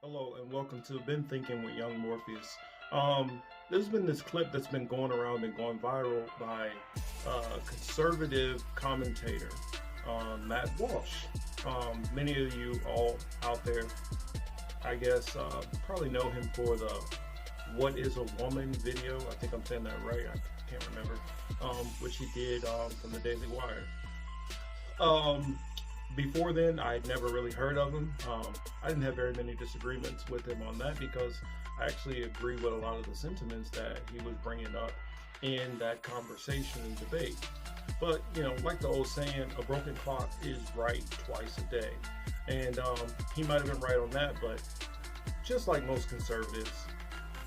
Hello and welcome to Been Thinking with Young Morpheus. There's been this clip that's been going around and going viral by a conservative commentator, Matt Walsh. Many of you all out there, I guess, probably know him for the "What Is a Woman" video. I think I'm saying that right. I can't remember. Which he did from the Daily Wire. Um, Before then, I'd never really heard of him. I didn't have very many disagreements with him on that because I actually agree with a lot of the sentiments that he was bringing up in that conversation and debate. But, like the old saying, a broken clock is right twice a day. And he might have been right on that, but just like most conservatives,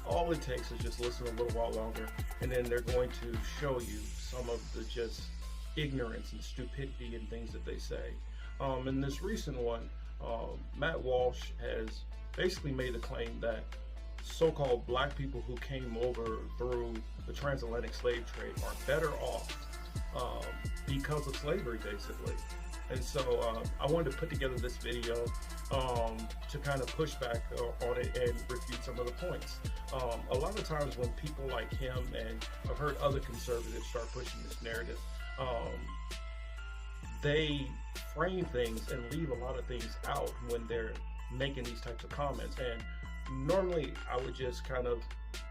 all it takes is just listen a little while longer, and then they're going to show you some of the just ignorance and stupidity and things that they say. In this recent one, Matt Walsh has basically made the claim that so-called black people who came over through the transatlantic slave trade are better off um, because of slavery, basically. And so I wanted to put together this video to kind of push back on it and refute some of the points. A lot of times when people like him, and I've heard other conservatives start pushing this narrative, they frame things and leave a lot of things out when they're making these types of comments. And normally I would just kind of,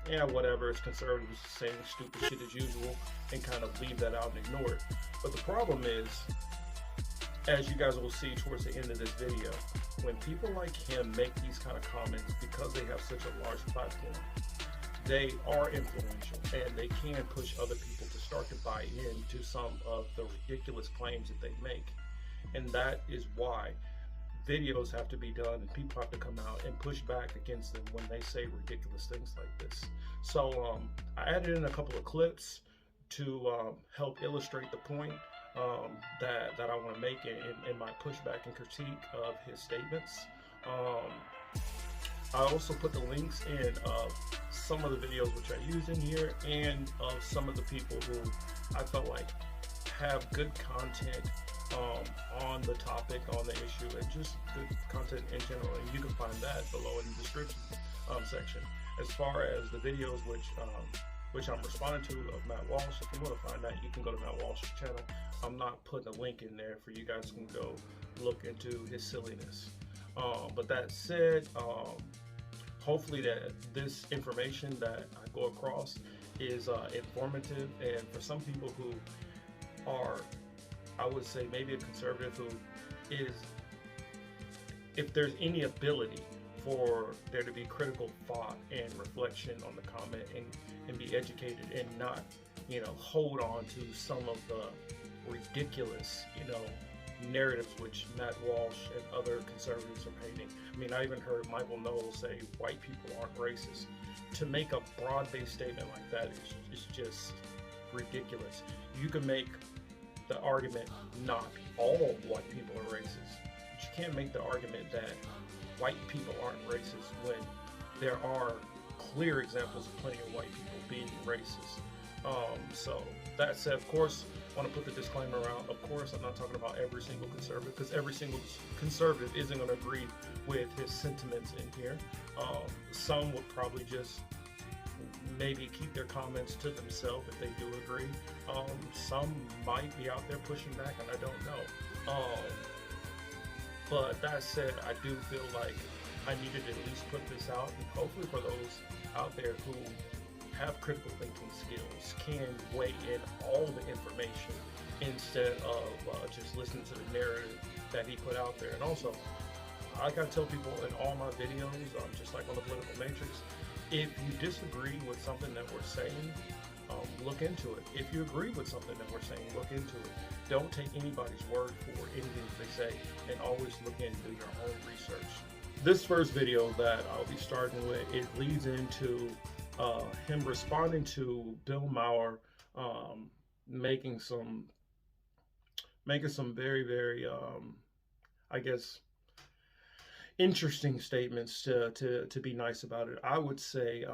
yeah, whatever, it's conservatives saying stupid shit as usual, and kind of leave that out and ignore it. But the problem is, as you guys will see towards the end of this video, when people like him make these kind of comments, because they have such a large platform, they are influential and they can push other people to start to buy into some of the ridiculous claims that they make. And that is why videos have to be done and people have to come out and push back against them when they say ridiculous things like this. So I added in a couple of clips to help illustrate the point that I want to make in my pushback and critique of his statements. I also put the links in of some of the videos which I use in here, and of some of the people who I felt like have good content on the topic, on the issue, and just good content in general. And you can find that below in the description section. As far as the videos which I'm responding to of Matt Walsh, if you want to find that, you can go to Matt Walsh's channel. I'm not putting a link in there for you guys can go look into his silliness. But that said, hopefully that this information that I go across is informative, and for some people who are, I would say, maybe a conservative who is, if there's any ability for there to be critical thought and reflection on the comment, and be educated and not, hold on to some of the ridiculous, narratives which Matt Walsh and other conservatives are painting. I mean, I even heard Michael Knowles say white people aren't racist. To make a broad-based statement like that is just ridiculous. You can make the argument not all white people are racist, but you can't make the argument that white people aren't racist when there are clear examples of plenty of white people being racist. So that said, of course, I want to put the disclaimer around. Of course, I'm not talking about every single conservative, because every single conservative isn't going to agree with his sentiments in here. Some would probably just maybe keep their comments to themselves if they do agree. Some might be out there pushing back, and I don't know. But that said, I do feel like I needed to at least put this out, and hopefully for those out there who have critical thinking skills can weigh in all the information instead of just listening to the narrative that he put out there. And also, like I tell people in all my videos, just like on the Political Matrix, if you disagree with something that we're saying, look into it. If you agree with something that we're saying, look into it. Don't take anybody's word for anything that they say, and always look into your own research. This first video that I'll be starting with, it leads into him responding to Bill Maher, making some very, very, I guess, interesting statements to be nice about it. I would say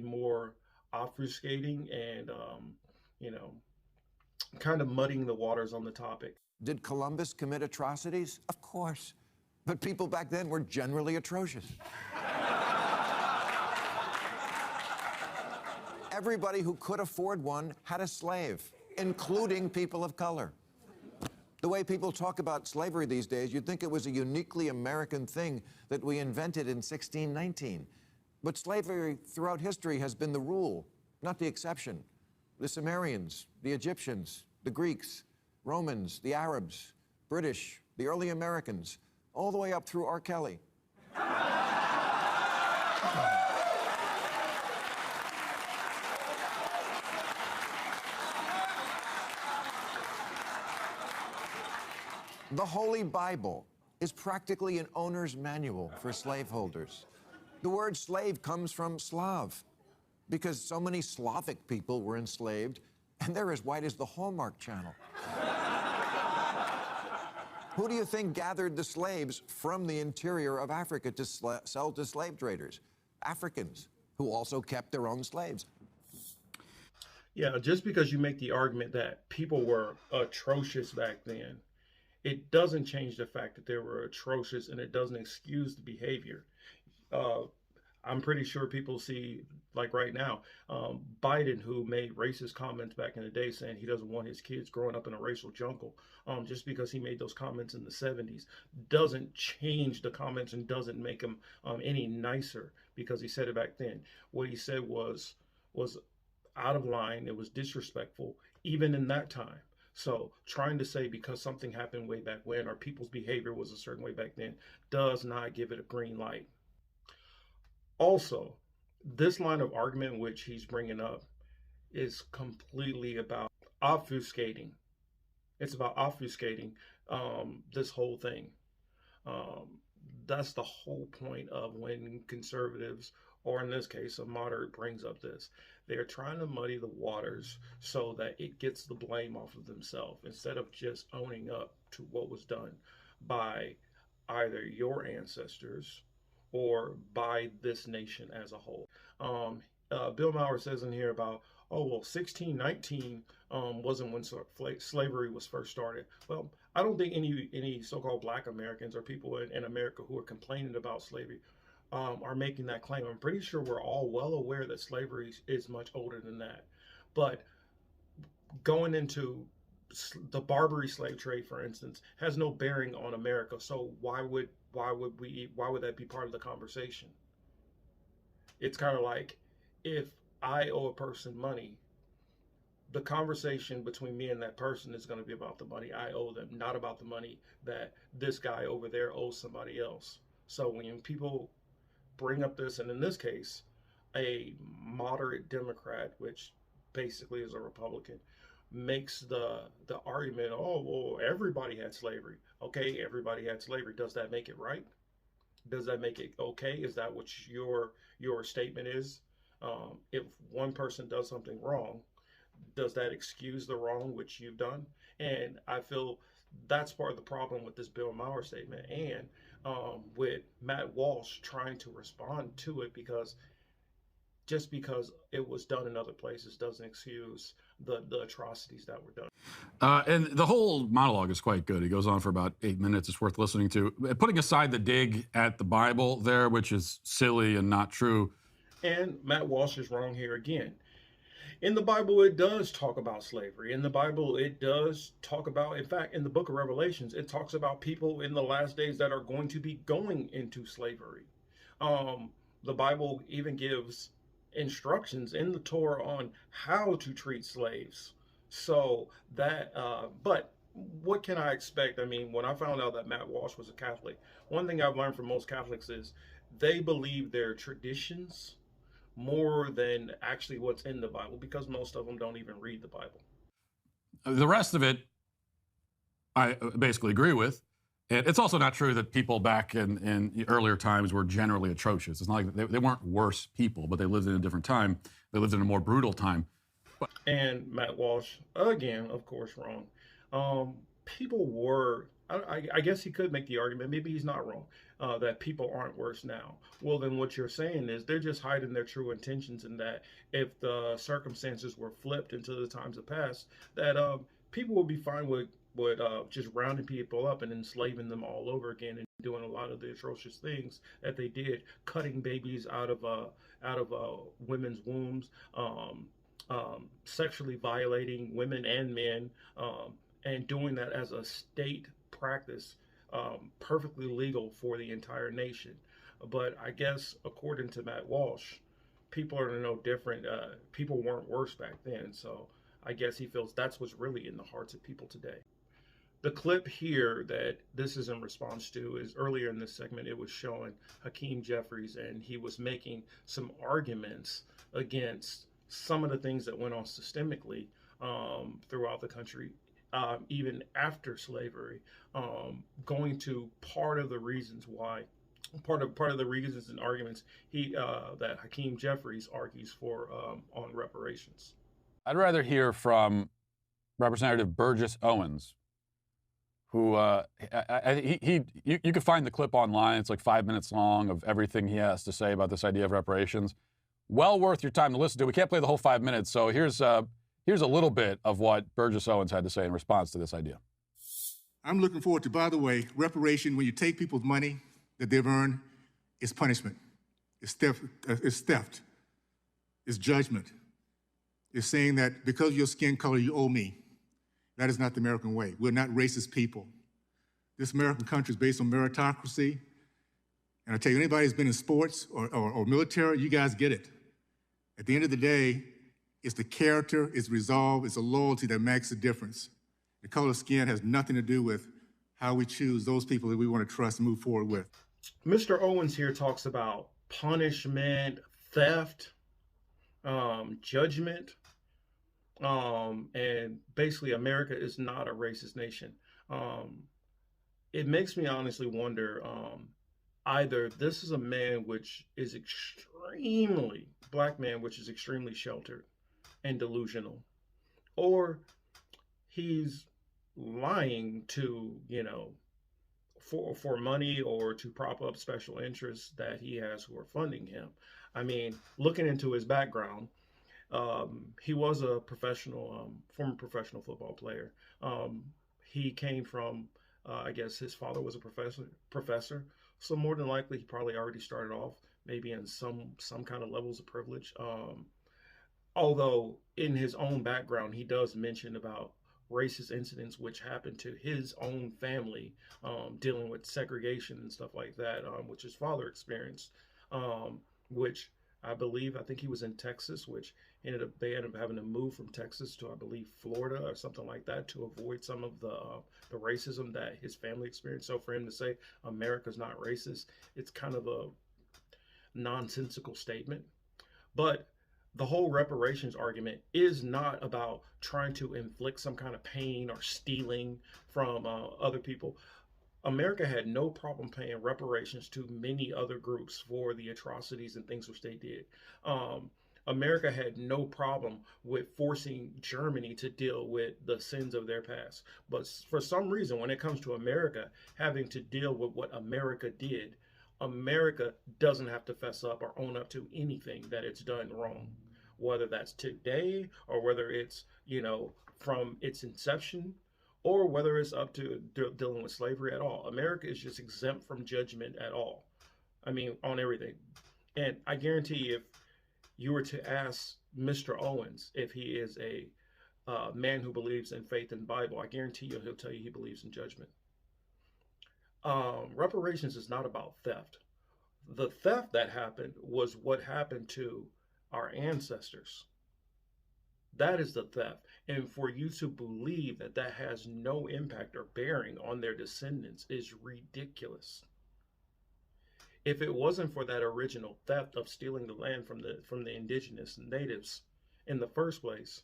more obfuscating and you know kind of muddying the waters on the topic. Did Columbus commit atrocities? Of course. But people back then were generally atrocious. Everybody who could afford one had a slave, including people of color. The way people talk about slavery these days, you'd think it was a uniquely American thing that we invented in 1619. But slavery throughout history has been the rule, not the exception. The Sumerians, the Egyptians, the Greeks, Romans, the Arabs, British, the early Americans, all the way up through R. Kelly. The Holy Bible is practically an owner's manual for slaveholders. The word slave comes from Slav, because so many Slavic people were enslaved, and they're as white as the Hallmark Channel. Who do you think gathered the slaves from the interior of Africa to sell to slave traders? Africans, who also kept their own slaves. Yeah, just because you make the argument that people were atrocious back then, it doesn't change the fact that they were atrocious, and it doesn't excuse the behavior. I'm pretty sure people see, like right now, Biden, who made racist comments back in the day saying he doesn't want his kids growing up in a racial jungle, just because he made those comments in the 70s, doesn't change the comments and doesn't make them any nicer because he said it back then. What he said was out of line. It was disrespectful, even in that time. So trying to say because something happened way back when or people's behavior was a certain way back then does not give it a green light. Also, this line of argument which he's bringing up is completely about obfuscating. It's about obfuscating this whole thing. That's the whole point of when conservatives, or in this case, a moderate, brings up this. They're trying to muddy the waters so that it gets the blame off of themselves instead of just owning up to what was done by either your ancestors or by this nation as a whole. Bill Maher says in here about, oh, well, 1619 wasn't when slavery was first started. Well, I don't think any so-called Black Americans or people in America who are complaining about slavery are making that claim. I'm pretty sure we're all well aware that slavery is much older than that. But going into the Barbary slave trade, for instance, has no bearing on America. So why would that be part of the conversation? It's kind of like if I owe a person money, the conversation between me and that person is going to be about the money I owe them, not about the money that this guy over there owes somebody else. So when people bring up this, and in this case, a moderate Democrat, which basically is a Republican, makes the argument, oh, well, everybody had slavery. Okay, everybody had slavery. Does that make it right? Does that make it okay? Is that what your statement is? If one person does something wrong, does that excuse the wrong which you've done? And I feel that's part of the problem with this Bill Maher statement, and with Matt Walsh trying to respond to it, because just because it was done in other places doesn't excuse the atrocities that were done. And the whole monologue is quite good. He goes on for about 8 minutes. It's worth listening to. Putting aside the dig at the Bible there, which is silly and not true. And Matt Walsh is wrong here again. In the Bible, it does talk about slavery. In the Bible, it does talk about, in fact, in the book of Revelations, it talks about people in the last days that are going to be going into slavery. The Bible even gives instructions in the Torah on how to treat slaves. So that, but what can I expect? I mean, when I found out that Matt Walsh was a Catholic, one thing I've learned from most Catholics is they believe their traditions more than actually what's in the Bible, because most of them don't even read the Bible. The rest of it, I basically agree with. And it's also not true that people back in earlier times were generally atrocious. It's not like they weren't worse people, but they lived in a different time. They lived in a more brutal time. And Matt Walsh, again, of course, wrong. People were, I guess he could make the argument, maybe he's not wrong, that people aren't worse now. Well, then what you're saying is they're just hiding their true intentions, and that if the circumstances were flipped into the times of past, that people would be fine with with just rounding people up and enslaving them all over again and doing a lot of the atrocious things that they did, cutting babies out of women's wombs, sexually violating women and men, and doing that as a state practice, perfectly legal for the entire nation. But I guess according to Matt Walsh, people are no different. People weren't worse back then, so I guess he feels that's what's really in the hearts of people today. The clip here that this is in response to is earlier in this segment. It was showing Hakeem Jeffries, and he was making some arguments against some of the things that went on systemically throughout the country, even after slavery, going to part of the reasons why. Part of the reasons and arguments that Hakeem Jeffries argues for on reparations. I'd rather hear from Representative Burgess Owens, who you can find the clip online. It's like 5 minutes long of everything he has to say about this idea of reparations. Well worth your time to listen to. We can't play the whole 5 minutes, so here's a little bit of what Burgess Owens had to say in response to this idea. I'm looking forward to, by the way, reparation. When you take people's money that they've earned, is punishment. It's theft. It's judgment. It's saying that because of your skin color, you owe me. That is not the American way. We're not racist people. This American country is based on meritocracy. And I tell you, anybody who's been in sports or military, you guys get it. At the end of the day, it's the character, it's resolve, it's the loyalty that makes the difference. The color of skin has nothing to do with how we choose those people that we want to trust and move forward with. Mr. Owens here talks about punishment, theft, judgment, and basically America is not a racist nation. It makes me honestly wonder, either this is a man which is black man, which is extremely sheltered and delusional, or he's lying to, for money or to prop up special interests that he has who are funding him. I mean, looking into his background, he was a former professional football player. He came from, I guess his father was a professor. So more than likely, he probably already started off maybe in some kind of levels of privilege. Although in his own background, he does mention about racist incidents which happened to his own family, dealing with segregation and stuff like that, which his father experienced, which I think he was in Texas, which they ended up having to move from Texas to, I believe, Florida or something like that to avoid some of the racism that his family experienced. So for him to say America's not racist, it's kind of a nonsensical statement. But the whole reparations argument is not about trying to inflict some kind of pain or stealing from other people. America had no problem paying reparations to many other groups for the atrocities and things which they did. America had no problem with forcing Germany to deal with the sins of their past. But for some reason, when it comes to America having to deal with what America did, America doesn't have to fess up or own up to anything that it's done wrong, whether that's today or whether it's, from its inception, or whether it's up to dealing with slavery at all. America is just exempt from judgment at all. I mean, on everything. And I guarantee if you were to ask Mr. Owens if he is a man who believes in faith and Bible, I guarantee you he'll tell you he believes in judgment. Reparations is not about theft. The theft that happened was what happened to our ancestors. That is the theft. And for you to believe that that has no impact or bearing on their descendants is ridiculous. If it wasn't for that original theft of stealing the land from the indigenous natives in the first place,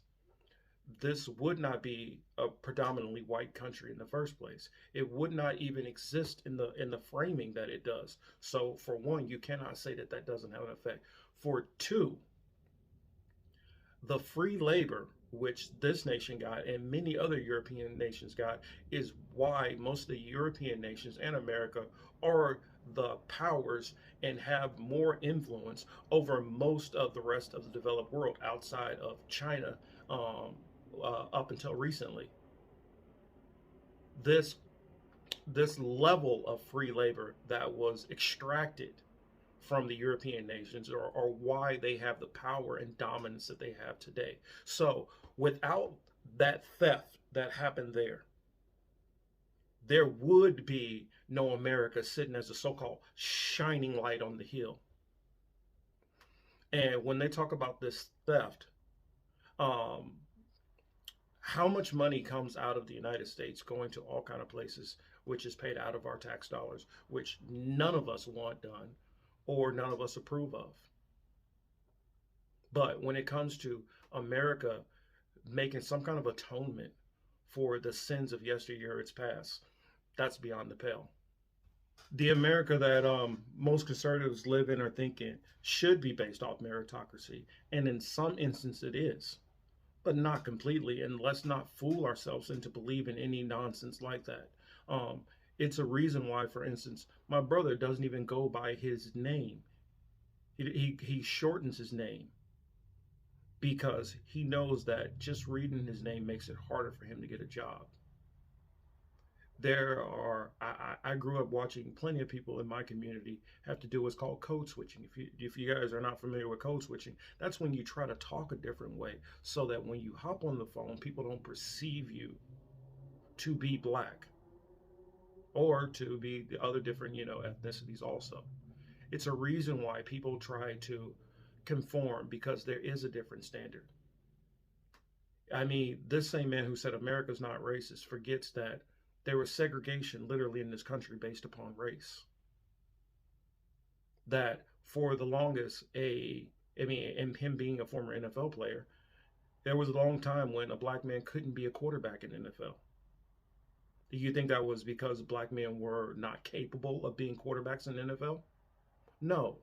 this would not be a predominantly white country in the first place. It would not even exist in the framing that it does. So for one, you cannot say that that doesn't have an effect. For two, the free labor which this nation got and many other European nations got is why most of the European nations and America are the powers and have more influence over most of the rest of the developed world outside of China, up until recently. this this level of free labor that was extracted from the European nations, or why they have the power and dominance that they have today. So without that theft that happened there would be no America sitting as a so-called shining light on the hill. And when they talk about this theft, um, how much money comes out of the United States going to all kind of places, which is paid out of our tax dollars, which none of us want done or none of us approve of. But when it comes to America making some kind of atonement for the sins of yesteryear, its past, that's beyond the pale. The America that most conservatives live in or think in should be based off meritocracy, and in some instances it is, but not completely. And let's not fool ourselves into believing any nonsense like that. It's a reason why, for instance, my brother doesn't even go by his name. He shortens his name because he knows that just reading his name makes it harder for him to get a job. I grew up watching plenty of people in my community have to do what's called code switching. If you guys are not familiar with code switching, that's when you try to talk a different way so that when you hop on the phone, people don't perceive you to be black or to be the other different, ethnicities also. It's a reason why people try to conform, because there is a different standard. I mean, this same man who said America's not racist forgets that there was segregation literally in this country based upon race. That for the longest, and him being a former NFL player, there was a long time when a black man couldn't be a quarterback in the NFL. Do you think that was because black men were not capable of being quarterbacks in the NFL? No.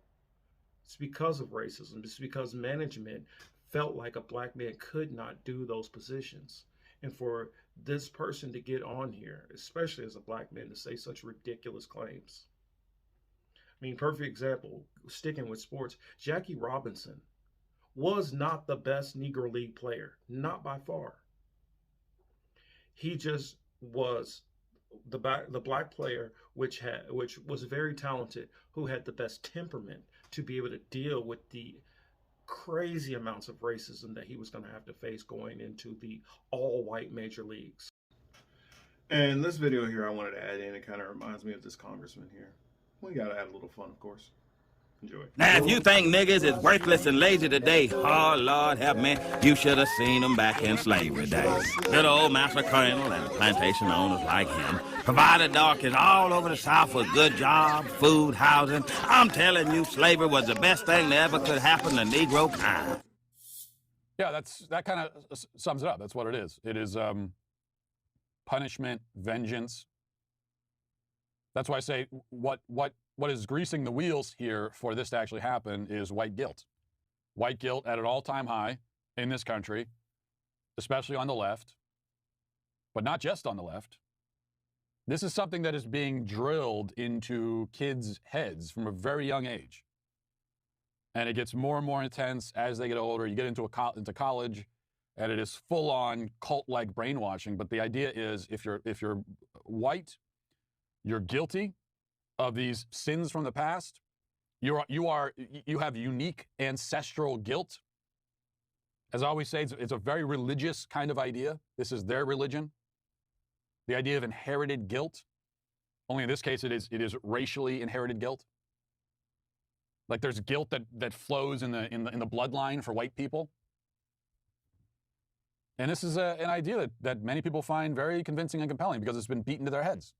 It's because of racism. It's because management felt like a black man could not do those positions. And for this person to get on here, especially as a black man, to say such ridiculous claims. I mean, perfect example, sticking with sports, Jackie Robinson was not the best Negro League player, not by far. He just was the black player, which was very talented, who had the best temperament to be able to deal with the crazy amounts of racism that he was going to have to face going into the all-white major leagues. And this video here I wanted to add in, it kind of reminds me of this congressman here. We got to add a little fun, of course. Enjoy. Now, if you think niggas is worthless and lazy today, oh, Lord help me, you should have seen them back in slavery days. Good old Master Colonel and plantation owners like him provided darkies all over the South with good jobs, food, housing. I'm telling you, slavery was the best thing that ever could happen to Negro kind. Yeah, that kind of sums it up. That's what it is. It is punishment, vengeance. That's why I say what is greasing the wheels here for this to actually happen is white guilt. White guilt at an all-time high in this country, especially on the left, but not just on the left. This is something that is being drilled into kids' heads from a very young age. And it gets more and more intense as they get older. You get into college, and it is full-on cult-like brainwashing. But the idea is if you're white, you're guilty of these sins from the past. You have unique ancestral guilt. As I always say, it's a very religious kind of idea. This is their religion. The idea of inherited guilt. Only in this case, it is racially inherited guilt. Like there's guilt that flows in the bloodline for white people. And this is an idea that many people find very convincing and compelling because it's been beaten to their heads.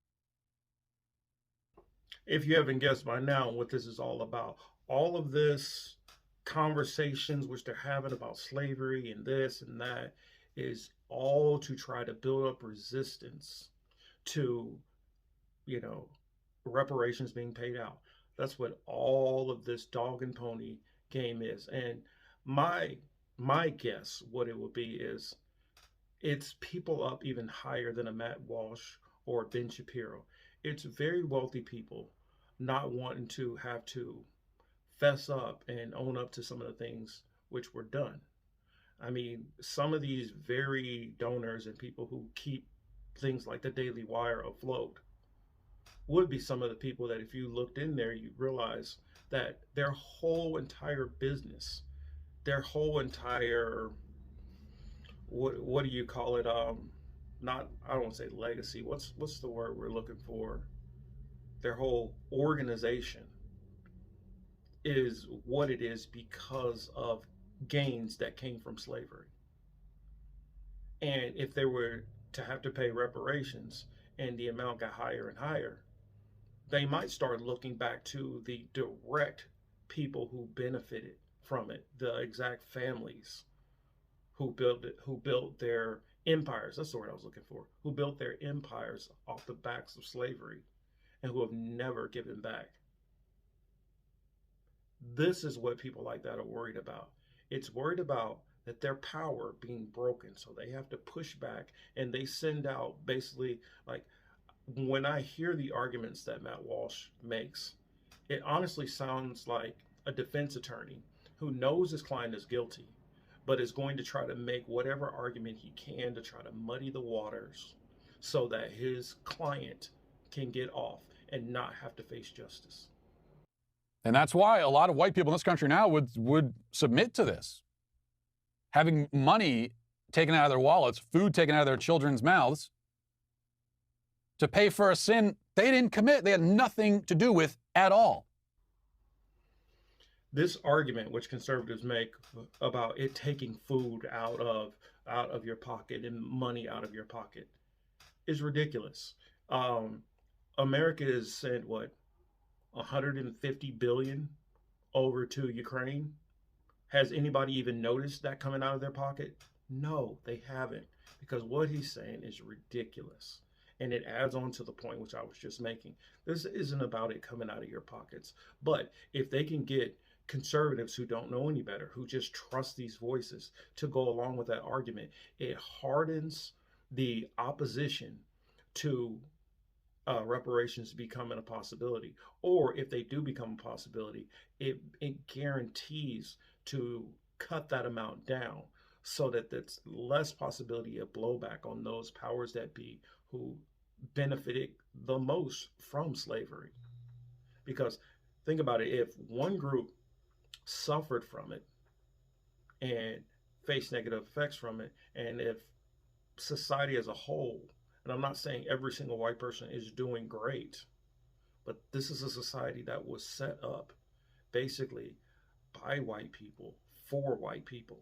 If you haven't guessed by now what this is all about, all of this conversations which they're having about slavery and this and that is all to try to build up resistance to, reparations being paid out. That's what all of this dog and pony game is. And my guess, what it would be is, it's people up even higher than a Matt Walsh or Ben Shapiro. It's very wealthy people not wanting to have to fess up and own up to some of the things which were done. I mean, some of these very donors and people who keep things like the Daily Wire afloat would be some of the people that if you looked in there, you realize that their whole entire business, their whole entire, what do you call it? Not, I don't want to say legacy. What's the word we're looking for? Their whole organization is what it is because of gains that came from slavery. And if they were to have to pay reparations and the amount got higher and higher, they might start looking back to the direct people who benefited from it, the exact families who built it, who built their empires. That's the word I was looking for. Who built their empires off the backs of slavery and who have never given back. This is what people like that are worried about. It's worried about that their power being broken. So they have to push back, and they send out basically, like, when I hear the arguments that Matt Walsh makes, it honestly sounds like a defense attorney who knows his client is guilty, but is going to try to make whatever argument he can to try to muddy the waters so that his client can get off and not have to face justice. And that's why a lot of white people in this country now would submit to this. Having money taken out of their wallets, food taken out of their children's mouths, to pay for a sin they didn't commit, they had nothing to do with at all. This argument, which conservatives make about it taking food out of your pocket and money out of your pocket, is ridiculous. America has sent what, 150 billion over to Ukraine. Has anybody even noticed that coming out of their pocket? No, they haven't, because what he's saying is ridiculous. And it adds on to the point which I was just making. This isn't about it coming out of your pockets. But if they can get conservatives who don't know any better, who just trust these voices to go along with that argument, it hardens the opposition to reparations becoming a possibility. Or if they do become a possibility, it guarantees to cut that amount down so that there's less possibility of blowback on those powers that be who benefited the most from slavery. Because think about it, if one group suffered from it and faced negative effects from it, and if society as a whole, and I'm not saying every single white person is doing great, but this is a society that was set up basically by white people for white people.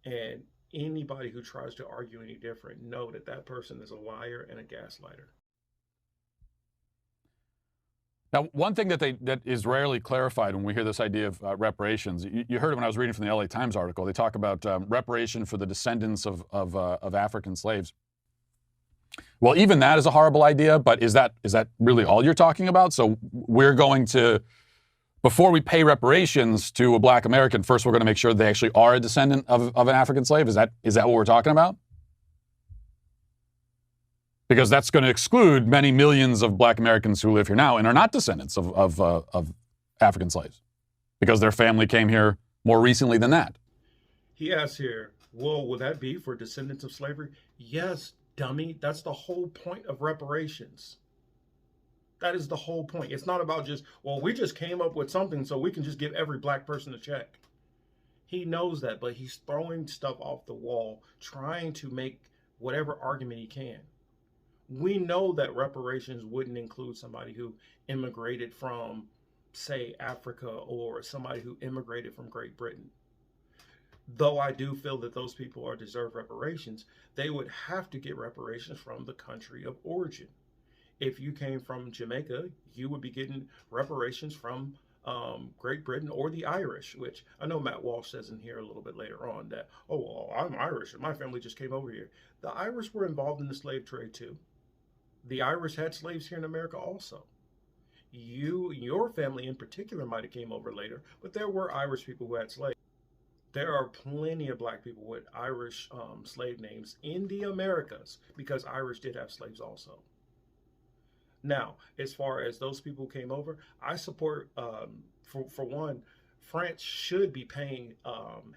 And anybody who tries to argue any different, know that that person is a liar and a gaslighter. Now, one thing that is rarely clarified when we hear this idea of reparations, you heard it when I was reading from the LA Times article. They talk about reparation for the descendants of African slaves. Well, even that is a horrible idea, but is that really all you're talking about? So we're going to, before we pay reparations to a black American, first we're going to make sure they actually are a descendant of an African slave? Is that what we're talking about? Because that's going to exclude many millions of black Americans who live here now and are not descendants of African slaves because their family came here more recently than that. He asks here, well, would that be for descendants of slavery? Yes, dummy. That's the whole point of reparations. That is the whole point. It's not about just, well, we just came up with something so we can just give every black person a check. He knows that, but he's throwing stuff off the wall, trying to make whatever argument he can. We know that reparations wouldn't include somebody who immigrated from, say, Africa, or somebody who immigrated from Great Britain. Though I do feel that those people are deserve reparations, they would have to get reparations from the country of origin. If you came from Jamaica, you would be getting reparations from Great Britain or the Irish, which I know Matt Walsh says in here a little bit later on that, oh, well, I'm Irish and my family just came over here. The Irish were involved in the slave trade too. The Irish had slaves here in America also. Your family in particular might have came over later, but there were Irish people who had slaves. There are plenty of black people with Irish slave names in the Americas because Irish did have slaves also. Now, as far as those people who came over, I support, for one, France should be paying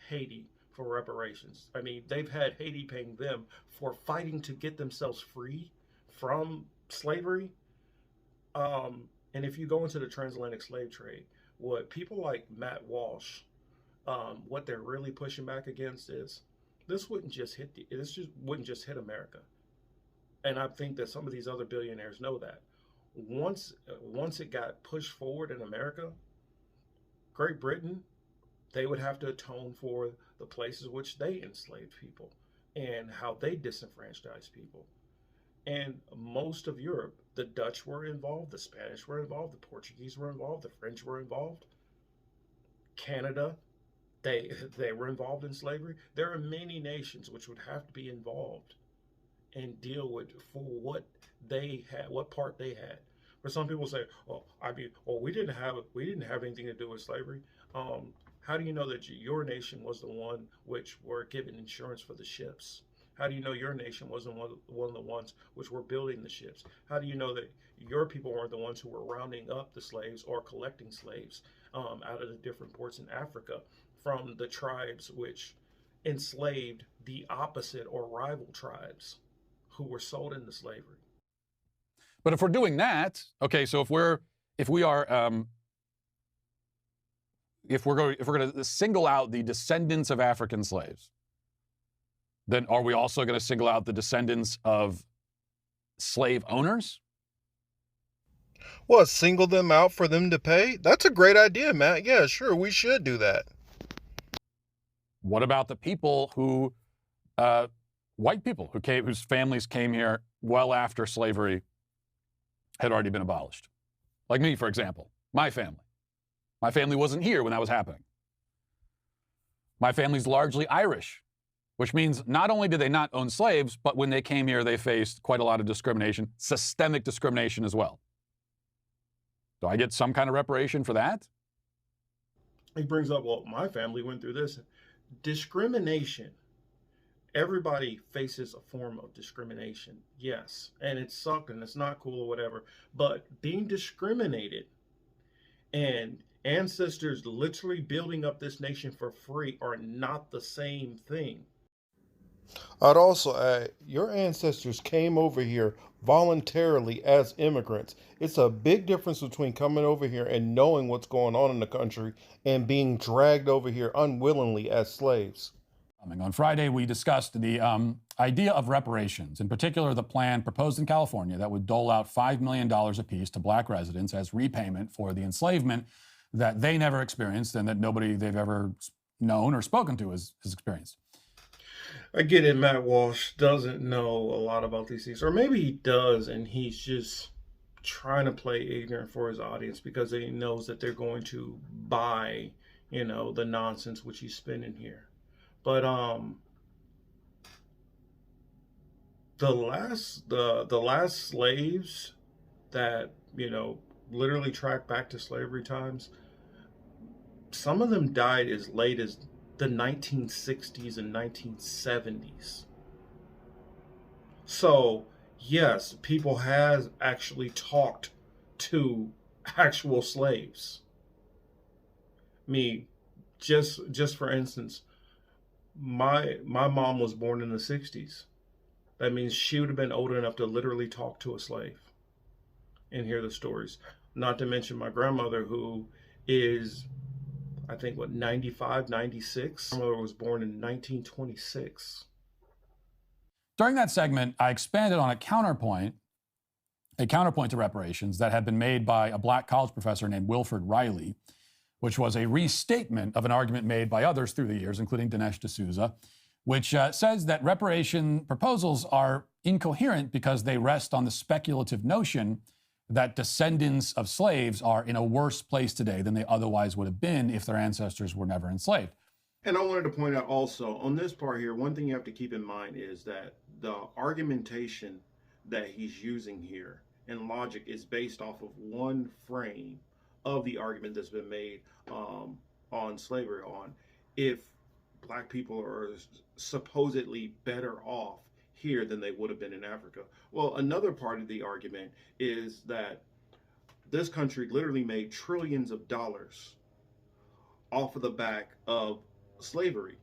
Haiti for reparations. I mean, they've had Haiti paying them for fighting to get themselves free from slavery. And if you go into the transatlantic slave trade, what people like Matt Walsh, what they're really pushing back against is this just wouldn't just hit America. And I think that some of these other billionaires know that. Once it got pushed forward in America, Great Britain, they would have to atone for the places which they enslaved people and how they disenfranchised people. And most of Europe, the Dutch were involved, the Spanish were involved, the Portuguese were involved, the French were involved. Canada, they were involved in slavery. There are many nations which would have to be involved and deal with for what they had, what part they had. For some people say, we didn't have anything to do with slavery. How do you know that your nation was the one which were given insurance for the ships? How do you know your nation wasn't one of the ones which were building the ships? How do you know that your people weren't the ones who were rounding up the slaves or collecting slaves out of the different ports in Africa from the tribes which enslaved the opposite or rival tribes who were sold into slavery? But if we're doing that, okay, so if we're going to single out the descendants of African slaves, then are we also going to single out the descendants of slave owners? What, single them out for them to pay? That's a great idea, Matt. Yeah, sure, we should do that. What about the people who, white people whose families came here well after slavery had already been abolished? Like me, for example, my family. My family wasn't here when that was happening. My family's largely Irish, which means not only did they not own slaves, but when they came here, they faced quite a lot of discrimination, systemic discrimination as well. Do I get some kind of reparation for that? He brings up, well, my family went through this. Discrimination. Everybody faces a form of discrimination, yes, and it sucked and it's not cool or whatever, but being discriminated and ancestors literally building up this nation for free are not the same thing. I'd also add, your ancestors came over here voluntarily as immigrants. It's a big difference between coming over here and knowing what's going on in the country and being dragged over here unwillingly as slaves. On Friday, we discussed the idea of reparations, in particular the plan proposed in California that would dole out $5 million apiece to black residents as repayment for the enslavement that they never experienced and that nobody they've ever known or spoken to has experienced. I get it, Matt Walsh doesn't know a lot about these things, or maybe he does and he's just trying to play ignorant for his audience because he knows that they're going to buy, the nonsense which he's spinning here. But the last slaves that literally track back to slavery times, some of them died as late as the 1960s and 1970s. So yes, people have actually talked to actual slaves. Just for instance, my mom was born in the 60s. That means she would have been old enough to literally talk to a slave and hear the stories. Not to mention my grandmother, who is, I think, 95, 96. My mother was born in 1926. During that segment, I expanded on a counterpoint to reparations that had been made by a black college professor named Wilford Riley, which was a restatement of an argument made by others through the years, including Dinesh D'Souza, which says that reparation proposals are incoherent because they rest on the speculative notion that descendants of slaves are in a worse place today than they otherwise would have been if their ancestors were never enslaved. And I wanted to point out also, on this part here, one thing you have to keep in mind is that the argumentation that he's using here in logic is based off of one frame of the argument that's been made on slavery, on if black people are supposedly better off here than they would have been in Africa. Well, another part of the argument is that this country literally made trillions of dollars off of the back of slavery.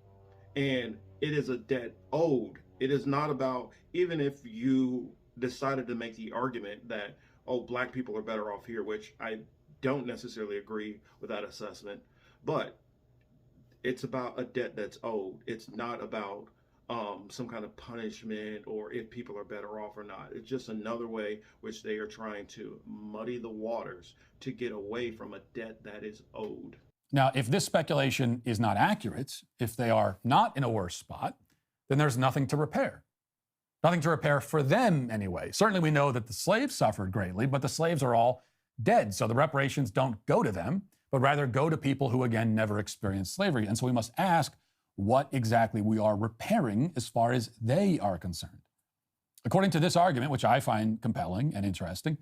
And it is a debt owed. It is not about, even if you decided to make the argument that, oh, black people are better off here, which I don't necessarily agree with that assessment, but it's about a debt that's owed. It's not about some kind of punishment or if people are better off or not. It's just another way which they are trying to muddy the waters to get away from a debt that is owed. Now, if this speculation is not accurate, if they are not in a worse spot, then there's nothing to repair. Nothing to repair for them anyway. Certainly we know that the slaves suffered greatly, but the slaves are all dead. So the reparations don't go to them, but rather go to people who, again, never experienced slavery. And so we must ask what exactly we are repairing as far as they are concerned. According to this argument, which I find compelling and interesting,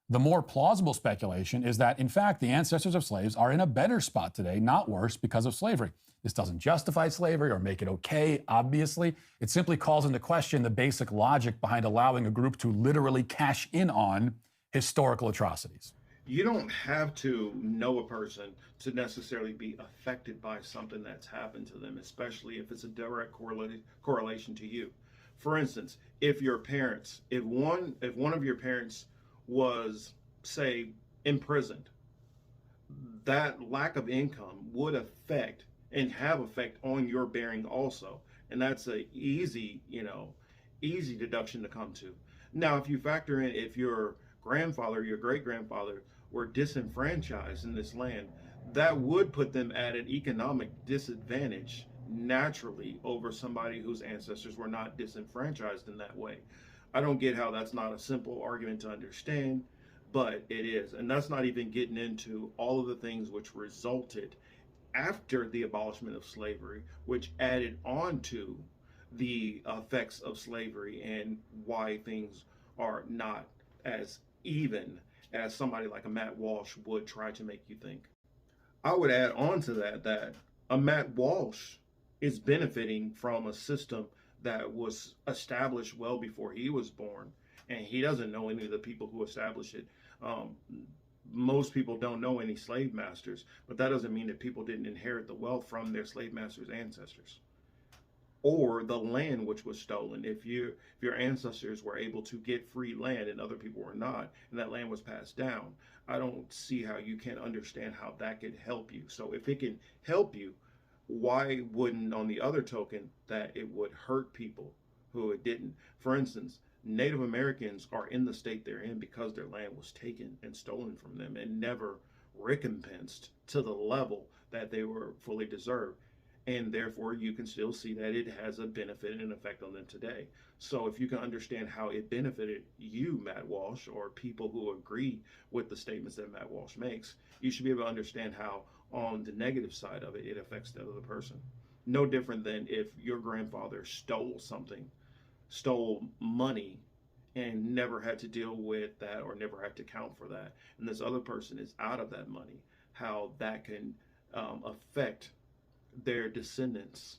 the more plausible speculation is that, in fact, the ancestors of slaves are in a better spot today, not worse, because of slavery. This doesn't justify slavery or make it okay, obviously. It simply calls into question the basic logic behind allowing a group to literally cash in on historical atrocities. You don't have to know a person to necessarily be affected by something that's happened to them, especially if it's a direct correlation to you. For instance, if one of your parents was, say, imprisoned, that lack of income would affect and have effect on your bearing also. And that's a easy deduction to come to. Now, if you factor in if your grandfather, your great-grandfather were disenfranchised in this land, that would put them at an economic disadvantage naturally over somebody whose ancestors were not disenfranchised in that way. I don't get how that's not a simple argument to understand, but it is. And that's not even getting into all of the things which resulted after the abolishment of slavery, which added on to the effects of slavery and why things are not as even as somebody like a Matt Walsh would try to make you think. I would add on to that a Matt Walsh is benefiting from a system that was established well before he was born, and he doesn't know any of the people who established it. Most people don't know any slave masters, but that doesn't mean that people didn't inherit the wealth from their slave masters' ancestors or the land which was stolen. If your ancestors were able to get free land and other people were not, and that land was passed down, I don't see how you can't understand how that could help you. So if it can help you, why wouldn't, on the other token, that it would hurt people who it didn't? For instance, Native Americans are in the state they're in because their land was taken and stolen from them and never recompensed to the level that they were fully deserved. And therefore, you can still see that it has a benefit and effect on them today. So if you can understand how it benefited you, Matt Walsh, or people who agree with the statements that Matt Walsh makes, you should be able to understand how on the negative side of it, it affects the other person. No different than if your grandfather stole money and never had to deal with that or never had to account for that, and this other person is out of that money, how that can affect their descendants.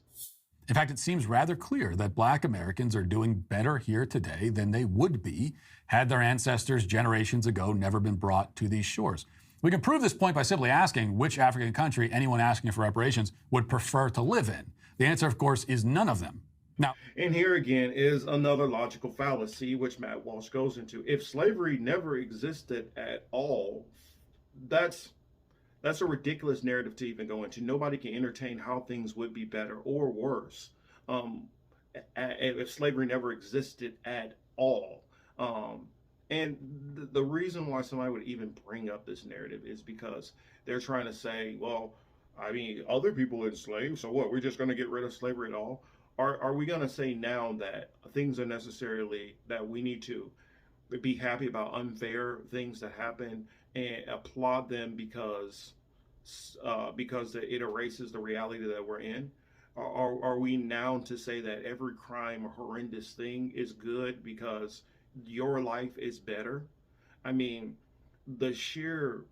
In fact, it seems rather clear that Black Americans are doing better here today than they would be had their ancestors generations ago never been brought to these shores. We can prove this point by simply asking which African country anyone asking for reparations would prefer to live in. The answer, of course, is none of them. Now, and here again is another logical fallacy which Matt Walsh goes into. If slavery never existed at all, that's a ridiculous narrative to even go into. Nobody can entertain how things would be better or worse if slavery never existed at all. And the reason why somebody would even bring up this narrative is because they're trying to say, well, I mean, other people enslaved, so what, we're just going to get rid of slavery at all? Are we going to say now that things are necessarily, that we need to be happy about unfair things that happen and applaud them because it erases the reality that we're in? Are we now to say that every crime or horrendous thing is good because your life is better? I mean, the sheer,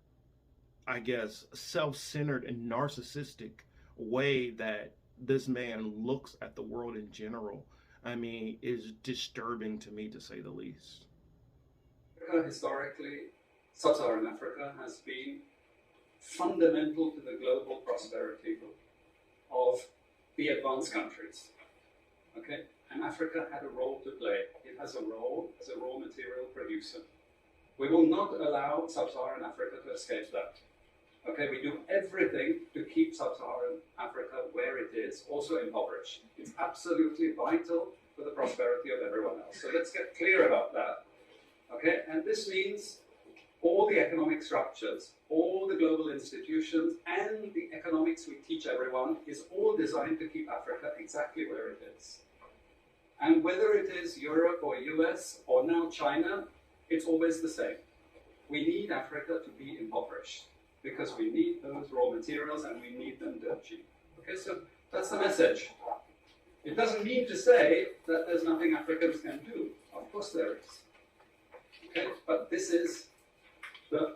I guess, self-centered and narcissistic way that this man looks at the world in general, I mean, is disturbing to me, to say the least. Historically, sub-Saharan Africa has been fundamental to the global prosperity of the advanced countries. Okay? And Africa had a role to play. It has a role as a raw material producer. We will not allow sub-Saharan Africa to escape that. Okay, we do everything to keep sub-Saharan Africa where it is, also impoverished. It's absolutely vital for the prosperity of everyone else. So let's get clear about that. Okay, and this means all the economic structures, all the global institutions, and the economics we teach everyone is all designed to keep Africa exactly where it is. And whether it is Europe or US or now China, it's always the same. We need Africa to be impoverished because we need those raw materials and we need them dirt cheap. Okay, so that's the message. It doesn't mean to say that there's nothing Africans can do. Of course there is. Okay, but this is the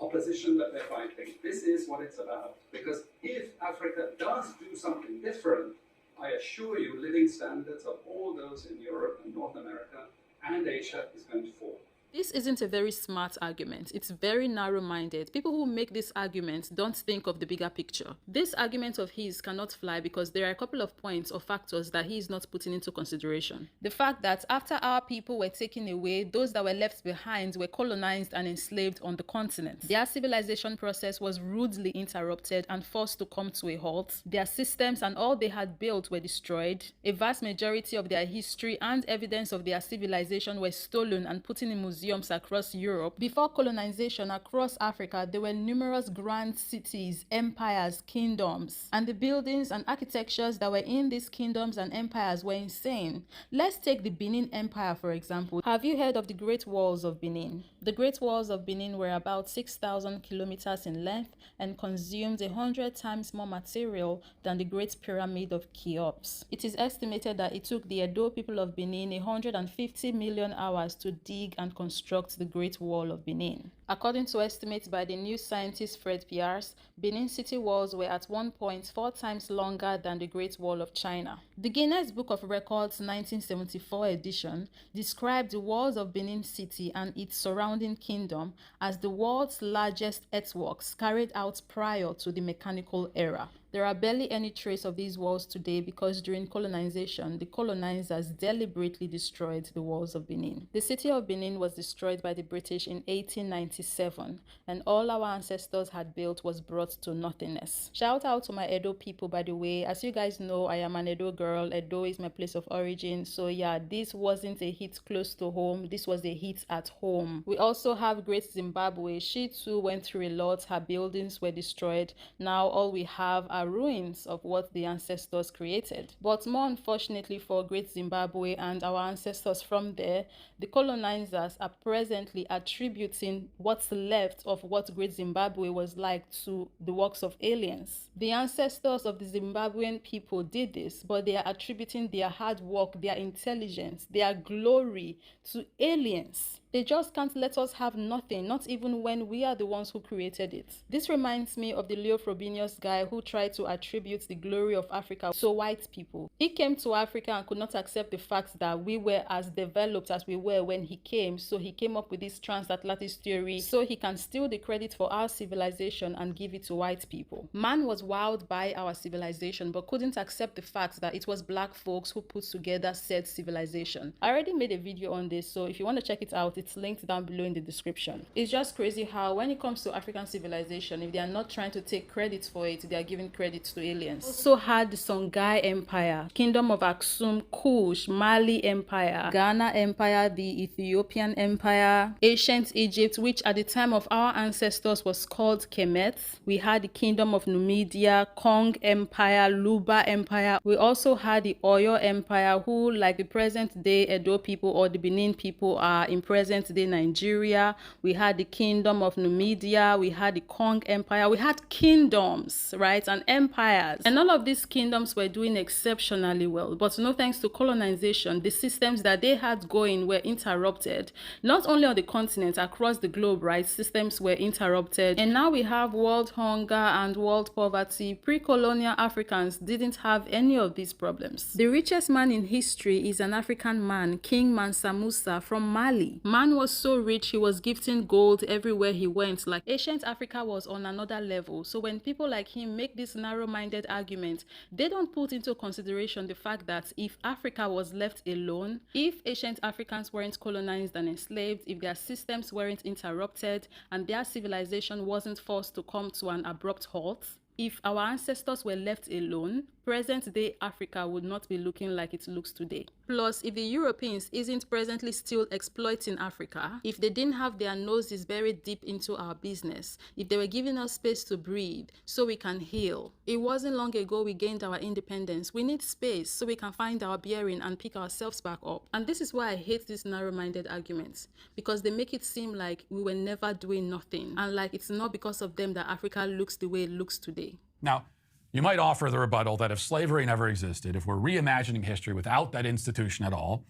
opposition that they're fighting. This is what it's about. Because if Africa does do something different, I assure you living standards of all those in Europe and North America and Asia is going to fall. This isn't a very smart argument. It's very narrow-minded. People who make this argument don't think of the bigger picture. This argument of his cannot fly because there are a couple of points or factors that he is not putting into consideration. The fact that after our people were taken away, those that were left behind were colonized and enslaved on the continent. Their civilization process was rudely interrupted and forced to come to a halt. Their systems and all they had built were destroyed. A vast majority of their history and evidence of their civilization were stolen and put in museums across Europe. Before colonization across Africa, there were numerous grand cities, empires, kingdoms, and the buildings and architectures that were in these kingdoms and empires were insane. Let's take the Benin Empire, for example. Have you heard of the Great Walls of Benin? The Great Walls of Benin were about 6,000 kilometers in length and consumed 100 times more material than the Great Pyramid of Cheops. It is estimated that it took the Edo people of Benin 150 million hours to dig and construct the Great Wall of Benin. According to estimates by the new scientist Fred Pierce, Benin city walls were at 1.4 times longer than the Great Wall of China. The Guinness Book of Records 1974 edition described the walls of Benin city and its surrounding kingdom as the world's largest earthworks carried out prior to the mechanical era. There are barely any trace of these walls today because during colonization, the colonizers deliberately destroyed the walls of Benin. The city of Benin was destroyed by the British in 1897, and all our ancestors had built was brought to nothingness. Shout out to my Edo people, by the way. As you guys know, I am an Edo girl. Edo is my place of origin. So yeah, this wasn't a hit close to home. This was a hit at home. We also have Great Zimbabwe. She too went through a lot. Her buildings were destroyed. Now all we have are ruins of what the ancestors created. But more unfortunately for Great Zimbabwe and our ancestors from there, the colonizers are presently attributing what's left of what Great Zimbabwe was like to the works of aliens. The ancestors of the Zimbabwean people did this, but they are attributing their hard work, their intelligence, their glory to aliens. They just can't let us have nothing, not even when we are the ones who created it. This reminds me of the Leo Frobenius guy who tried to attribute the glory of Africa to white people. He came to Africa and could not accept the fact that we were as developed as we were when he came, so he came up with this transatlantic theory so he can steal the credit for our civilization and give it to white people. Man was wowed by our civilization but couldn't accept the fact that it was black folks who put together said civilization. I already made a video on this, so if you want to check it out, it's linked down below in the description. It's just crazy how when it comes to African civilization, if they are not trying to take credit for it, they are giving credit to aliens. Also had the Songhai Empire, Kingdom of Aksum, Kush, Mali Empire, Ghana Empire, the Ethiopian Empire, Ancient Egypt, which at the time of our ancestors was called Kemet. We had the Kingdom of Numidia, Kong Empire, Luba Empire. We also had the Oyo Empire, who like the present day Edo people or the Benin people are in present-day Nigeria. We had the Kingdom of Numidia, we had the Kong Empire, we had kingdoms, right, and empires. And all of these kingdoms were doing exceptionally well. But no thanks to colonization, the systems that they had going were interrupted. Not only on the continent, across the globe, right, systems were interrupted. And now we have world hunger and world poverty. Pre-colonial Africans didn't have any of these problems. The richest man in history is an African man, King Mansa Musa from Mali. man was so rich, he was gifting gold everywhere he went. Like, ancient Africa was on another level. So when people like him make this narrow-minded argument, they don't put into consideration the fact that if Africa was left alone, if ancient Africans weren't colonized and enslaved, if their systems weren't interrupted, and their civilization wasn't forced to come to an abrupt halt, if our ancestors were left alone, present-day Africa would not be looking like it looks today. Plus, if the Europeans isn't presently still exploiting Africa, if they didn't have their noses buried deep into our business, if they were giving us space to breathe so we can heal. It wasn't long ago we gained our independence. We need space so we can find our bearing and pick ourselves back up. And this is why I hate these narrow-minded arguments, because they make it seem like we were never doing nothing, and like it's not because of them that Africa looks the way it looks today. Now, you might offer the rebuttal that if slavery never existed, if we're reimagining history without that institution at all,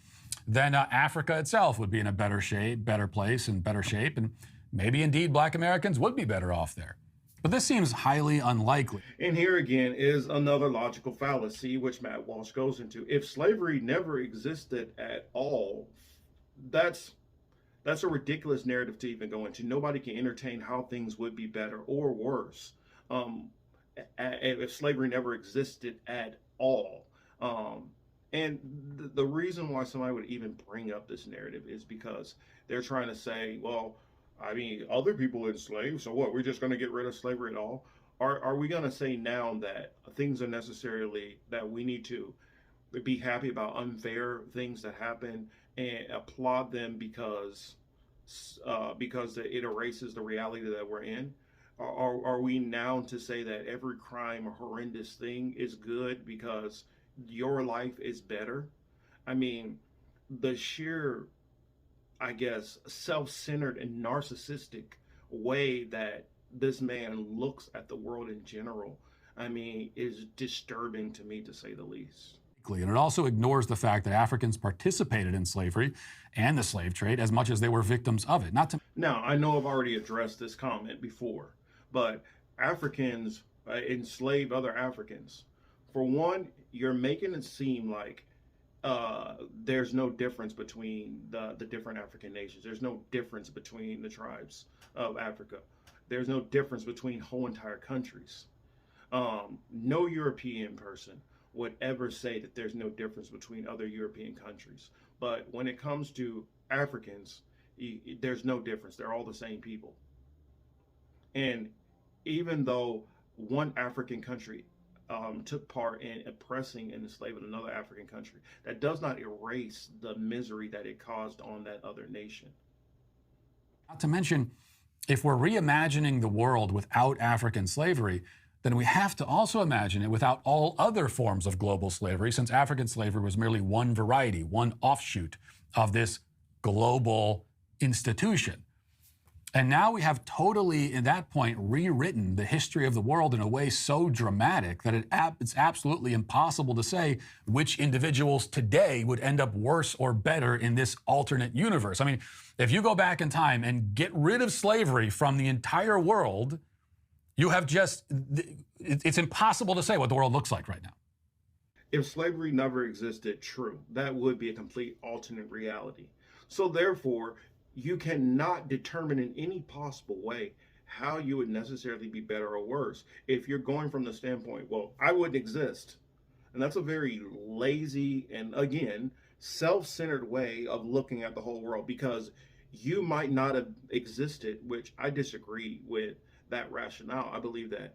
then Africa itself would be in a better shape, better place, and better shape, and maybe indeed Black Americans would be better off there. But this seems highly unlikely. And here again is another logical fallacy, which Matt Walsh goes into. If slavery never existed at all, that's a ridiculous narrative to even go into. Nobody can entertain how things would be better or worse if slavery never existed at all. And the reason why somebody would even bring up this narrative is because they're trying to say, well, I mean, other people enslaved, so what, we're just going to get rid of slavery at all? Are we going to say now that things are necessarily, that we need to be happy about unfair things that happen and applaud them because it erases the reality that we're in? Are we now to say that every crime or horrendous thing is good because your life is better? I mean, the sheer, I guess, self-centered and narcissistic way that this man looks at the world in general, I mean, is disturbing to me, to say the least. And it also ignores the fact that Africans participated in slavery and the slave trade as much as they were victims of it. Now, I know I've already addressed this comment before, but Africans enslaved other Africans. For one, you're making it seem like there's no difference between the different African nations. There's no difference between the tribes of Africa. There's no difference between whole entire countries. No European person would ever say that there's no difference between other European countries. But when it comes to Africans, there's no difference. They're all the same people. And even though one African country took part in oppressing and enslaving another African country, that does not erase the misery that it caused on that other nation. Not to mention, if we're reimagining the world without African slavery, then we have to also imagine it without all other forms of global slavery, since African slavery was merely one variety, one offshoot of this global institution. And now we have totally, at that point, rewritten the history of the world in a way so dramatic that it's absolutely impossible to say which individuals today would end up worse or better in this alternate universe. I mean, if you go back in time and get rid of slavery from the entire world, you have just, it's impossible to say what the world looks like right now. If slavery never existed, true, that would be a complete alternate reality. So therefore, you cannot determine in any possible way how you would necessarily be better or worse if you're going from the standpoint, well, I wouldn't exist. And that's a very lazy and, again, self-centered way of looking at the whole world, because you might not have existed, which I disagree with that rationale. I believe that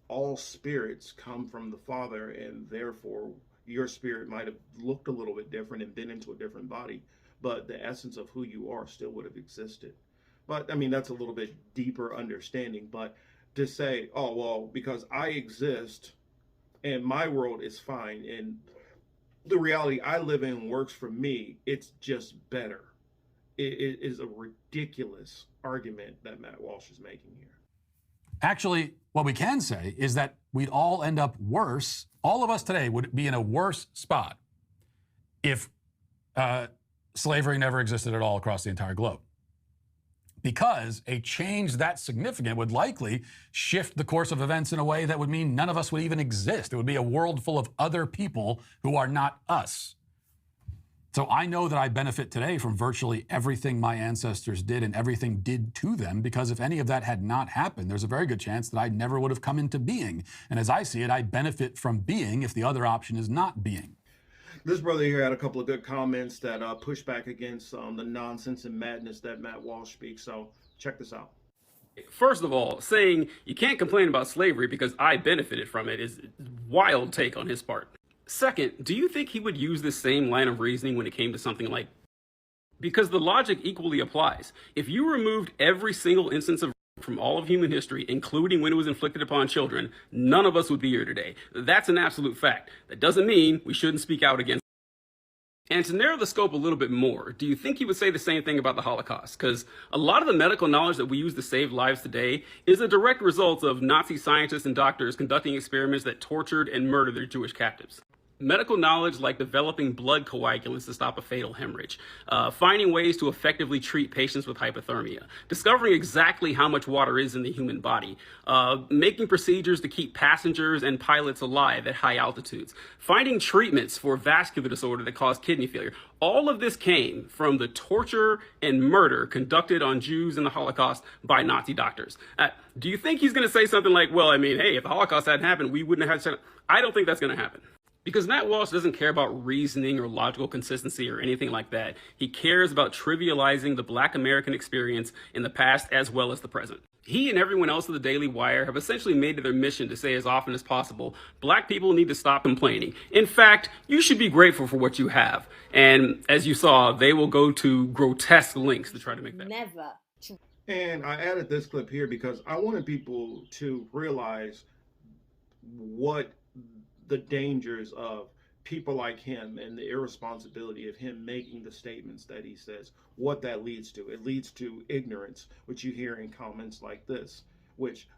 all spirits come from the Father, and therefore your spirit might have looked a little bit different and been into a different body, but the essence of who you are still would have existed. But I mean, that's a little bit deeper understanding. But to say, oh, well, because I exist and my world is fine and the reality I live in works for me, it's just better. It is a ridiculous argument that Matt Walsh is making here. Actually, what we can say is that we'd all end up worse. All of us today would be in a worse spot if slavery never existed at all across the entire globe. Because a change that significant would likely shift the course of events in a way that would mean none of us would even exist. It would be a world full of other people who are not us. So I know that I benefit today from virtually everything my ancestors did and everything did to them, because if any of that had not happened, there's a very good chance that I never would have come into being. And as I see it, I benefit from being if the other option is not being. This brother here had a couple of good comments that push back against the nonsense and madness that Matt Walsh speaks. So check this out. First of all, saying you can't complain about slavery because I benefited from it is a wild take on his part. Second, do you think he would use this same line of reasoning when it came to something like... Because the logic equally applies. If you removed every single instance of from all of human history, including when it was inflicted upon children, none of us would be here today. That's an absolute fact. That doesn't mean we shouldn't speak out against it. And to narrow the scope a little bit more, do you think he would say the same thing about the Holocaust? Because a lot of the medical knowledge that we use to save lives today is a direct result of Nazi scientists and doctors conducting experiments that tortured and murdered their Jewish captives. Medical knowledge like developing blood coagulants to stop a fatal hemorrhage, finding ways to effectively treat patients with hypothermia, discovering exactly how much water is in the human body, making procedures to keep passengers and pilots alive at high altitudes, finding treatments for vascular disorder that cause kidney failure. All of this came from the torture and murder conducted on Jews in the Holocaust by Nazi doctors. Do you think he's going to say something like, well, I mean, hey, if the Holocaust hadn't happened, we wouldn't have had... I don't think that's going to happen. Because Matt Walsh doesn't care about reasoning or logical consistency or anything like that. He cares about trivializing the Black American experience in the past as well as the present. He and everyone else at the Daily Wire have essentially made it their mission to say as often as possible, Black people need to stop complaining. In fact, you should be grateful for what you have. And as you saw, they will go to grotesque lengths to try to make that. Never. And I added this clip here because I wanted people to realize what the dangers of people like him and the irresponsibility of him making the statements that he says, what that leads to. It leads to ignorance, which you hear in comments like this, which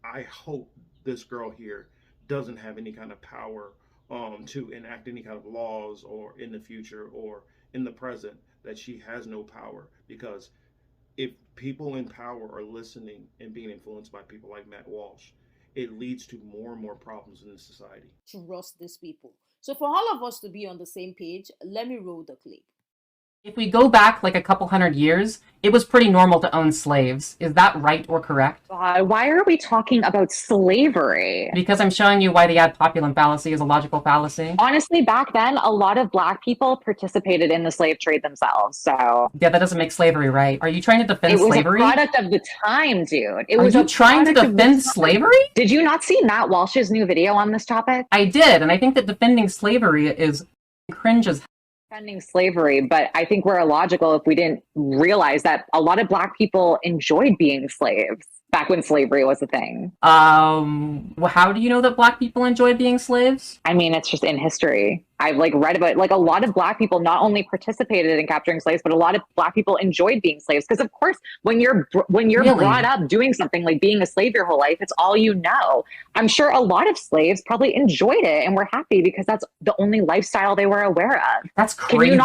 I hope this girl here doesn't have any kind of power to enact any kind of laws or in the future or in the present, that she has no power. Because if people in power are listening and being influenced by people like Matt Walsh, it leads to more and more problems in this society. Trust these people. So for all of us to be on the same page, let me roll the clip. If we go back like a couple hundred years, it was pretty normal to own slaves. Is that right or correct? Why are we talking about slavery? Because I'm showing you why the ad populum fallacy is a logical fallacy. Honestly, back then, a lot of Black people participated in the slave trade themselves, so... Yeah, that doesn't make slavery right. Are you trying to defend slavery? It was a product of the time, dude. Are you trying to defend slavery? Did you not see Matt Walsh's new video on this topic? I did, and I think that defending slavery is cringe as defending slavery, but I think we're illogical if we didn't realize that a lot of Black people enjoyed being slaves back when slavery was a thing. Well, how do you know that Black people enjoyed being slaves? I mean, it's just in history. I've read about a lot of Black people not only participated in capturing slaves, but a lot of Black people enjoyed being slaves. Because of course, when you're really? Brought up doing something like being a slave your whole life, it's all you know. I'm sure a lot of slaves probably enjoyed it and were happy because that's the only lifestyle they were aware of. That's crazy.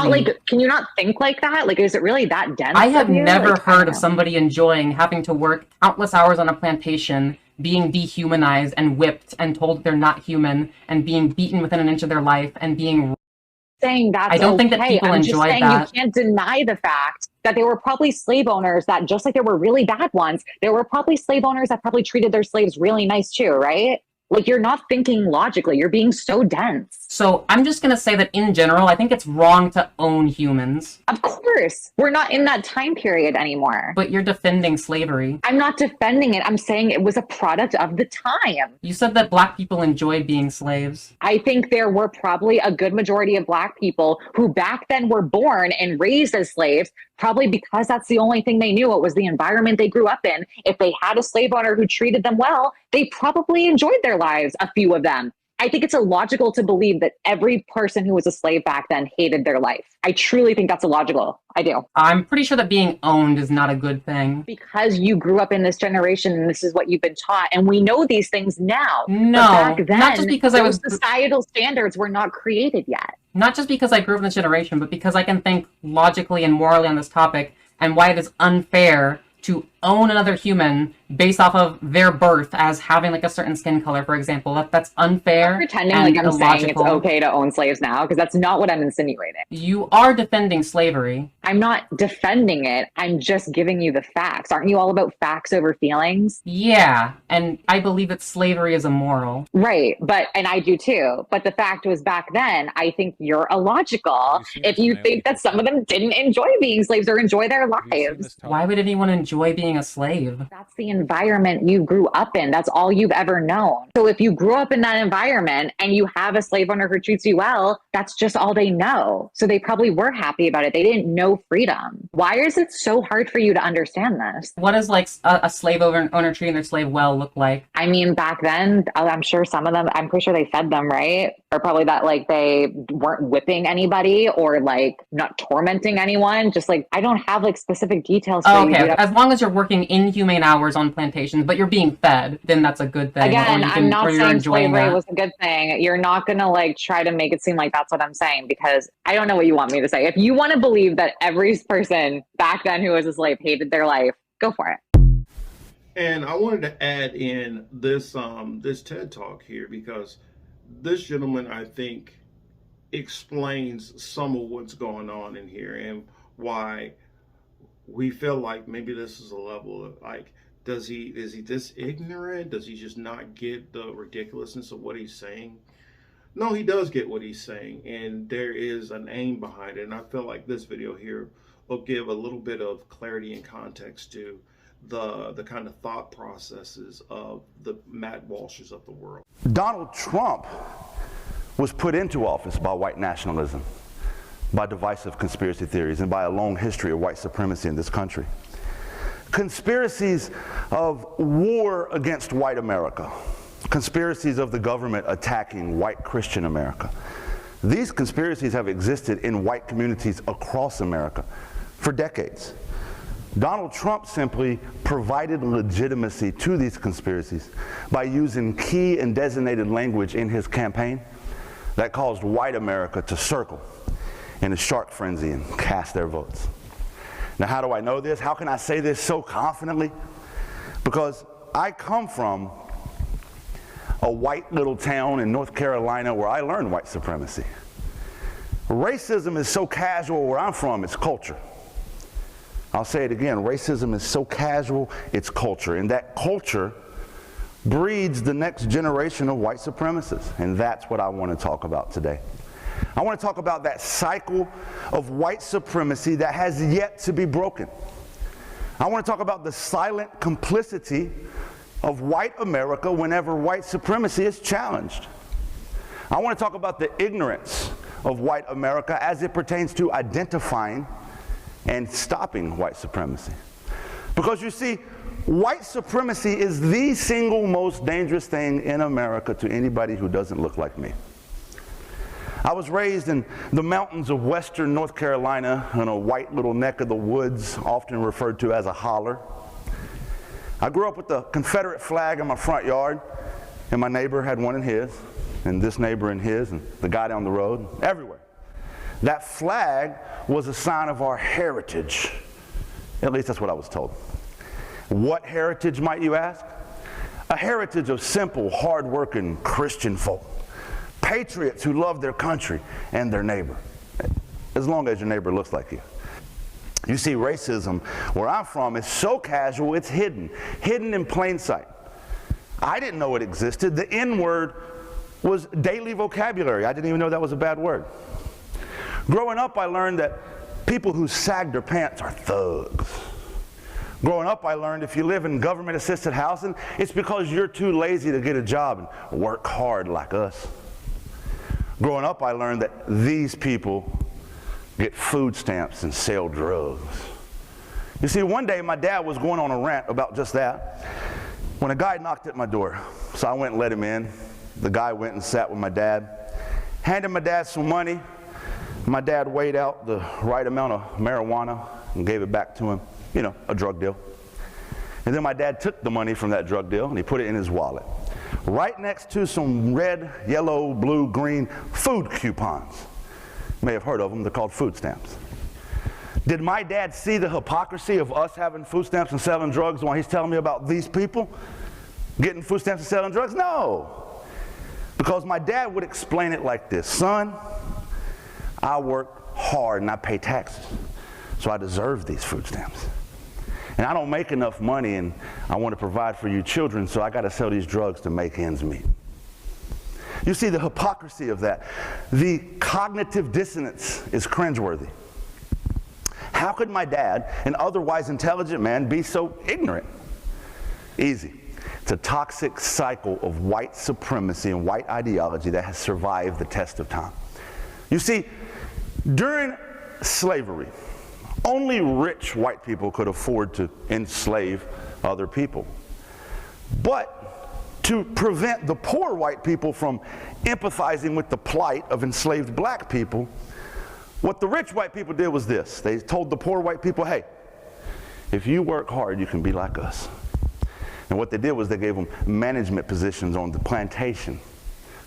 Can you not think like that? Is it really that dense? I have never heard of somebody enjoying having to work countless hours on a plantation, being dehumanized and whipped and told that they're not human and being beaten within an inch of their life and being saying that's I don't think that people enjoy that. You can't deny the fact that there were probably slave owners that, just like there were really bad ones, there were probably slave owners that probably treated their slaves really nice too, right? You're not thinking logically. You're being so dense. So I'm just going to say that in general, I think it's wrong to own humans. Of course. We're not in that time period anymore. But you're defending slavery. I'm not defending it. I'm saying it was a product of the time. You said that Black people enjoyed being slaves. I think there were probably a good majority of Black people who back then were born and raised as slaves, probably because that's the only thing they knew. It was the environment they grew up in. If they had a slave owner who treated them well, they probably enjoyed their lives, a few of them. I think it's illogical to believe that every person who was a slave back then hated their life. I truly think that's illogical. I do. I'm pretty sure that being owned is not a good thing. Because you grew up in this generation and this is what you've been taught. And we know these things now. No, but back then, not just because those societal standards were not created yet. Not just because I grew up in this generation, but because I can think logically and morally on this topic and why it is unfair to own another human based off of their birth as having like a certain skin color, for example. That's unfair. I'm pretending and like I'm saying it's illogical. okay to own slaves now, because that's not what I'm insinuating. You are defending slavery. I'm not defending it. I'm just giving you the facts. Aren't you all about facts over feelings? Yeah, and I believe that slavery is immoral. Right, and I do too. But the fact was, back then, I think you're illogical if you think that some of them didn't enjoy being slaves or enjoy their lives. Why would anyone enjoy being a slave? That's the environment you grew up in. That's all you've ever known. So if you grew up in that environment and you have a slave owner who treats you well, that's just all they know. So they probably were happy about it. They didn't know freedom. Why is it so hard for you to understand this? What does like a slave owner treating their slave well look like? I mean, back then, I'm sure some of them, I'm pretty sure they fed them, right? Or probably that like they weren't whipping anybody or like not tormenting anyone. Just like, I don't have like specific details for you. Okay, as long as you're working inhumane hours on plantations, but you're being fed, then that's a good thing. Again, I'm not saying slavery that. was a good thing. You're not going to like try to make it seem like that's what I'm saying, because I don't know what you want me to say. If you want to believe that every person back then who was a slave hated their life, go for it. And I wanted to add in this this TED Talk here, because this gentleman, I think, explains some of what's going on in here and why we feel like maybe this is a level of like, is he this ignorant? Does he just not get the ridiculousness of what he's saying? No, he does get what he's saying, and there is an aim behind it. And I feel like this video here will give a little bit of clarity and context to the kind of thought processes of the Matt Walshes of the world. Donald Trump was put into office by white nationalism, by divisive conspiracy theories, and by a long history of white supremacy in this country. Conspiracies of war against white America, conspiracies of the government attacking white Christian America. These conspiracies have existed in white communities across America for decades. Donald Trump simply provided legitimacy to these conspiracies by using key and designated language in his campaign that caused white America to circle in a shark frenzy and cast their votes. Now, how do I know this? How can I say this so confidently? Because I come from a white little town in North Carolina where I learned white supremacy. Racism is so casual where I'm from, it's culture. I'll say it again, racism is so casual, it's culture. And that culture breeds the next generation of white supremacists. And that's what I want to talk about today. I want to talk about that cycle of white supremacy that has yet to be broken. I want to talk about the silent complicity of white America whenever white supremacy is challenged. I want to talk about the ignorance of white America as it pertains to identifying and stopping white supremacy. Because you see, white supremacy is the single most dangerous thing in America to anybody who doesn't look like me. I was raised in the mountains of western North Carolina in a white little neck of the woods, often referred to as a holler. I grew up with the Confederate flag in my front yard, and my neighbor had one in his, and this neighbor in his, and the guy down the road, everywhere. That flag was a sign of our heritage. At least that's what I was told. What heritage, might you ask? A heritage of simple, hard-working Christian folk. Patriots who love their country and their neighbor, as long as your neighbor looks like you. You see, racism, where I'm from, is so casual, it's hidden in plain sight. I didn't know it existed. The N-word was daily vocabulary. I didn't even know that was a bad word. Growing up, I learned that people who sag their pants are thugs. Growing up, I learned if you live in government-assisted housing, it's because you're too lazy to get a job and work hard like us. Growing up, I learned that these people get food stamps and sell drugs. You see, one day my dad was going on a rant about just that when a guy knocked at my door. So I went and let him in. The guy went and sat with my dad, handed my dad some money. My dad weighed out the right amount of marijuana and gave it back to him, you know, a drug deal. And then my dad took the money from that drug deal and he put it in his wallet, right next to some red, yellow, blue, green food coupons. You may have heard of them. They're called food stamps. Did my dad see the hypocrisy of us having food stamps and selling drugs while he's telling me about these people getting food stamps and selling drugs? No. Because my dad would explain it like this: son, I work hard and I pay taxes, so I deserve these food stamps. And I don't make enough money and I want to provide for you children, so I got to sell these drugs to make ends meet. You see the hypocrisy of that. The cognitive dissonance is cringeworthy. How could my dad, an otherwise intelligent man, be so ignorant? Easy. It's a toxic cycle of white supremacy and white ideology that has survived the test of time. You see, during slavery, only rich white people could afford to enslave other people. But to prevent the poor white people from empathizing with the plight of enslaved black people, what the rich white people did was this. They told the poor white people, hey, if you work hard, you can be like us. And what they did was they gave them management positions on the plantation,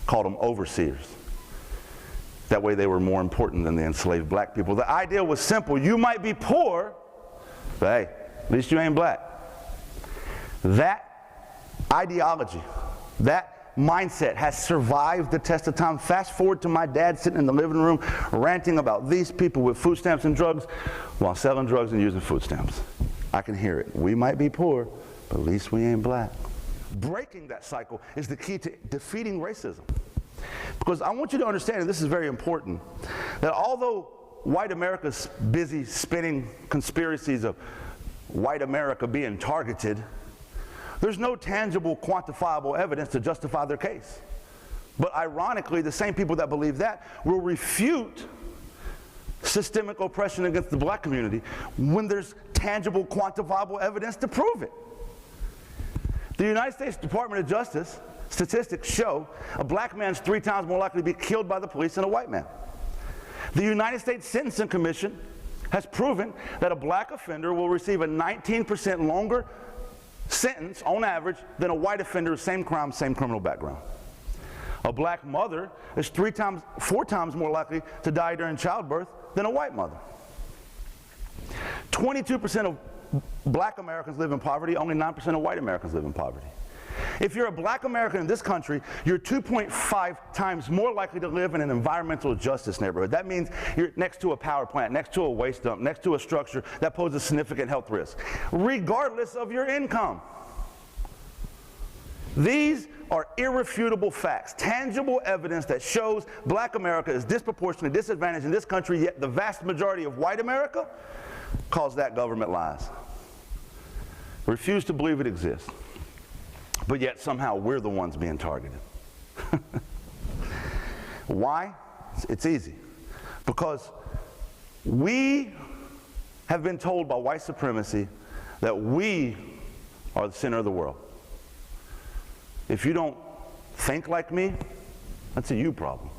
called them overseers. That way they were more important than the enslaved black people. The idea was simple. You might be poor, but hey, at least you ain't black. That ideology, that mindset has survived the test of time. Fast forward to my dad sitting in the living room ranting about these people with food stamps and drugs while selling drugs and using food stamps. I can hear it. We might be poor, but at least we ain't black. Breaking that cycle is the key to defeating racism. Because I want you to understand, and this is very important, that although white America's busy spinning conspiracies of white America being targeted, there's no tangible, quantifiable evidence to justify their case. But ironically, the same people that believe that will refute systemic oppression against the black community when there's tangible, quantifiable evidence to prove it. The United States Department of Justice statistics show a black man's 3 times more likely to be killed by the police than a white man. The United States Sentencing Commission has proven that a black offender will receive a 19% longer sentence on average than a white offender, same crime, same criminal background. A black mother is 4 times more likely to die during childbirth than a white mother. 22% of black Americans live in poverty, only 9% of white Americans live in poverty. If you're a black American in this country, you're 2.5 times more likely to live in an environmental justice neighborhood. That means you're next to a power plant, next to a waste dump, next to a structure that poses significant health risk, regardless of your income. These are irrefutable facts, tangible evidence that shows black America is disproportionately disadvantaged in this country, yet the vast majority of white America calls that government lies. Refuse to believe it exists. But yet somehow we're the ones being targeted. Why? It's easy. Because we have been told by white supremacy that we are the center of the world. If you don't think like me, that's a you problem.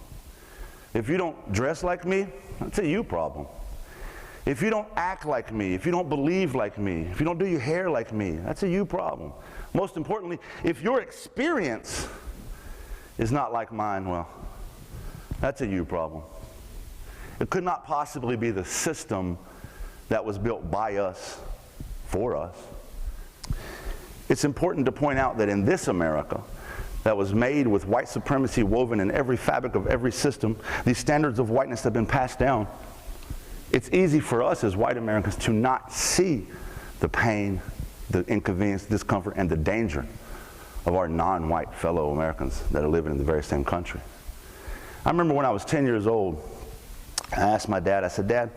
If you don't dress like me, that's a you problem. If you don't act like me, if you don't believe like me, if you don't do your hair like me, that's a you problem. Most importantly, if your experience is not like mine, well, that's a you problem. It could not possibly be the system that was built by us, for us. It's important to point out that in this America, that was made with white supremacy woven in every fabric of every system, these standards of whiteness have been passed down. It's easy for us as white Americans to not see the pain, the inconvenience, discomfort, and the danger of our non-white fellow Americans that are living in the very same country. I remember when I was 10 years old, I asked my dad, I said, Dad,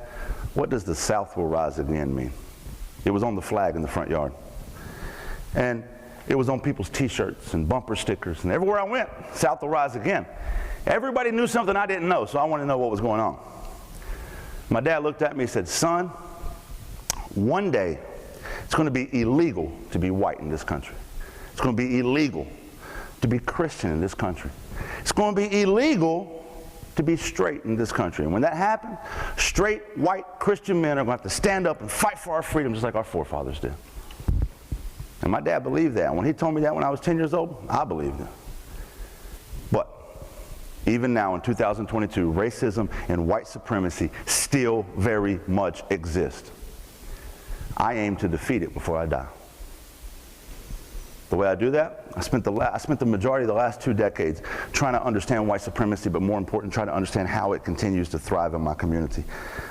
what does the South will rise again mean? It was on the flag in the front yard. And it was on people's t-shirts and bumper stickers, and everywhere I went, South will rise again. Everybody knew something I didn't know, so I wanted to know what was going on. My dad looked at me and said, son, one day it's going to be illegal to be white in this country. It's going to be illegal to be Christian in this country. It's going to be illegal to be straight in this country. And when that happens, straight white Christian men are going to have to stand up and fight for our freedom just like our forefathers did. And my dad believed that. When he told me that when I was 10 years old, I believed it. But Even now in 2022, racism and white supremacy still very much exist. I aim to defeat it before I die. The way I do that, I spent the majority of the last 2 decades trying to understand white supremacy, but more important, trying to understand how it continues to thrive in my community.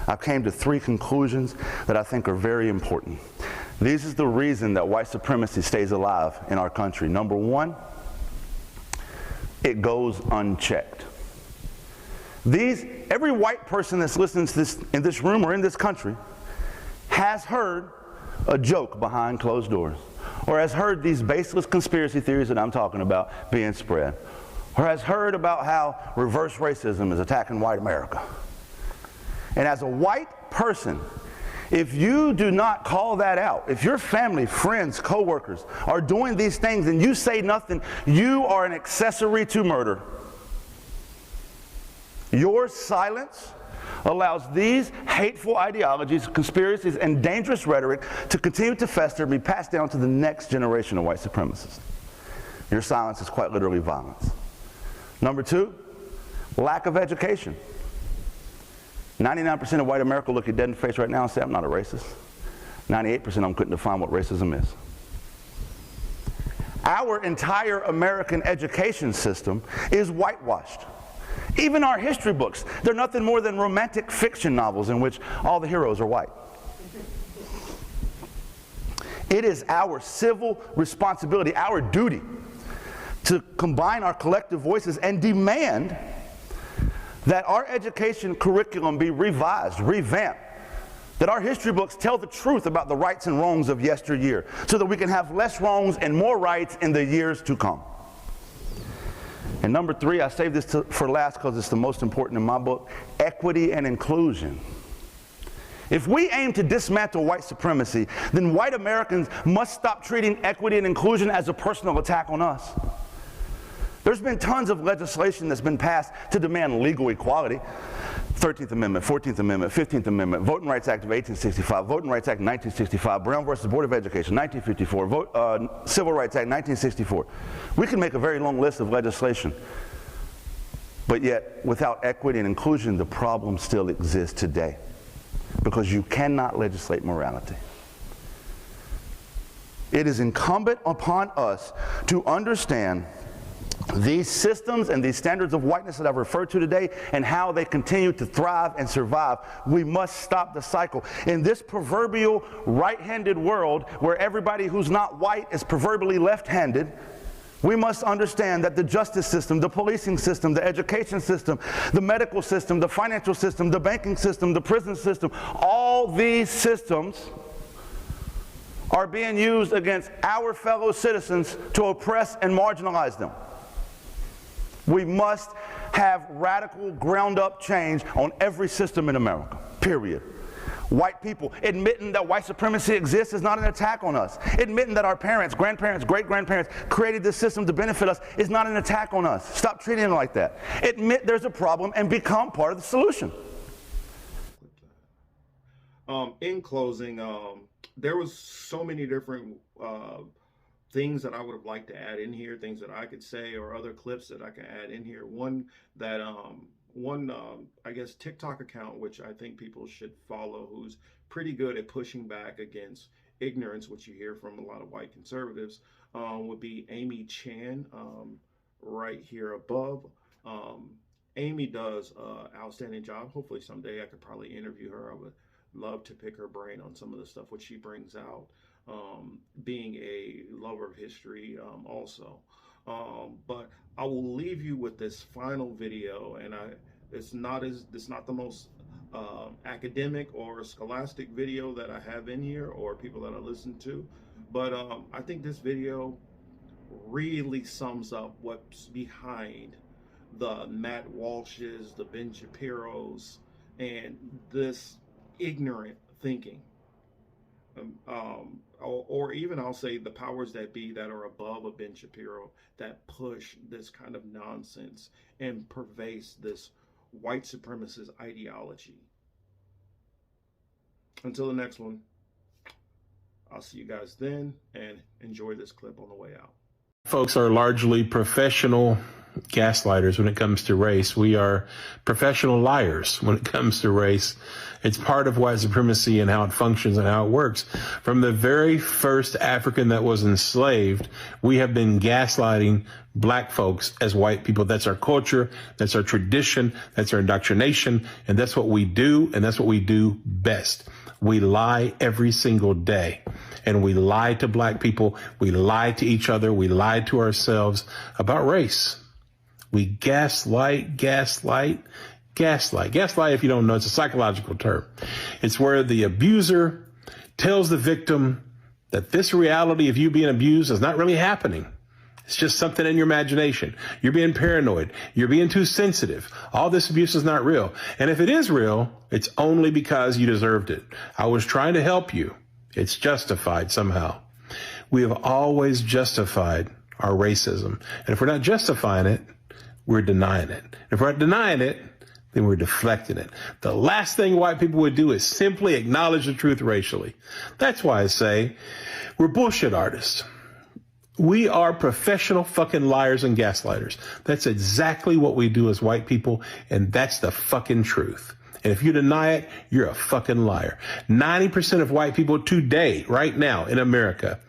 I came to 3 conclusions that I think are very important. This is the reason that white supremacy stays alive in our country. Number 1, it goes unchecked. Every white person that's listening to this in this room or in this country has heard a joke behind closed doors, or has heard these baseless conspiracy theories that I'm talking about being spread, or has heard about how reverse racism is attacking white America. And as a white person, if you do not call that out, if your family, friends, coworkers are doing these things and you say nothing, you are an accessory to murder. Your silence allows these hateful ideologies, conspiracies, and dangerous rhetoric to continue to fester and be passed down to the next generation of white supremacists. Your silence is quite literally violence. Number 2, lack of education. 99% of white America look you dead in the face right now and say, I'm not a racist. 98% of them couldn't define what racism is. Our entire American education system is whitewashed. Even our history books, they're nothing more than romantic fiction novels in which all the heroes are white. It is our civil responsibility, our duty, to combine our collective voices and demand that our education curriculum be revised, revamped, that our history books tell the truth about the rights and wrongs of yesteryear, so that we can have less wrongs and more rights in the years to come. And number 3, I saved this for last because it's the most important in my book, equity and inclusion. If we aim to dismantle white supremacy, then white Americans must stop treating equity and inclusion as a personal attack on us. There's been tons of legislation that's been passed to demand legal equality. 13th Amendment, 14th Amendment, 15th Amendment, Voting Rights Act of 1865, Voting Rights Act 1965, Brown versus Board of Education 1954, Civil Rights Act 1964. We can make a very long list of legislation, but yet without equity and inclusion, the problem still exists today, because you cannot legislate morality. It is incumbent upon us to understand these systems and these standards of whiteness that I've referred to today and how they continue to thrive and survive. We must stop the cycle. In this proverbial right-handed world where everybody who's not white is proverbially left-handed, we must understand that the justice system, the policing system, the education system, the medical system, the financial system, the banking system, the prison system, all these systems are being used against our fellow citizens to oppress and marginalize them. We must have radical, ground-up change on every system in America, period. White people admitting that white supremacy exists is not an attack on us. Admitting that our parents, grandparents, great-grandparents created this system to benefit us is not an attack on us. Stop treating it like that. Admit there's a problem and become part of the solution. In closing, there was so many different things that I would have liked to add in here, things that I could say, or other clips that I can add in here. One that, I guess, TikTok account, which I think people should follow, who's pretty good at pushing back against ignorance, which you hear from a lot of white conservatives, would be Amy Chan, right here above. Amy does an outstanding job. Hopefully someday I could probably interview her. I would love to pick her brain on some of the stuff which she brings out. Being a lover of history also. But I will leave you with this final video, and it's not the most academic or scholastic video that I have in here or people that I listen to, but I think this video really sums up what's behind the Matt Walshes, the Ben Shapiros, and this ignorant thinking. Or even I'll say the powers that be that are above a Ben Shapiro that push this kind of nonsense and pervades this white supremacist ideology. Until the next one, I'll see you guys then, and enjoy this clip on the way out. Folks are largely professional gaslighters when it comes to race. We are professional liars when it comes to race. It's part of white supremacy and how it functions and how it works. From the very first African that was enslaved, we have been gaslighting black folks as white people. That's our culture. That's our tradition. That's our indoctrination. And that's what we do. And that's what we do best. We lie every single day. And we lie to black people. We lie to each other. We lie to ourselves about race. We gaslight. Gaslight, if you don't know, it's a psychological term. It's where the abuser tells the victim that this reality of you being abused is not really happening. It's just something in your imagination. You're being paranoid. You're being too sensitive. All this abuse is not real. And if it is real, it's only because you deserved it. I was trying to help you. It's justified somehow. We have always justified our racism. And if we're not justifying it, we're denying it. If we're not denying it, then we're deflecting it. The last thing white people would do is simply acknowledge the truth racially. That's why I say we're bullshit artists. We are professional fucking liars and gaslighters. That's exactly what we do as white people, and that's the fucking truth. And if you deny it, you're a fucking liar. 90% of white people today, right now in America,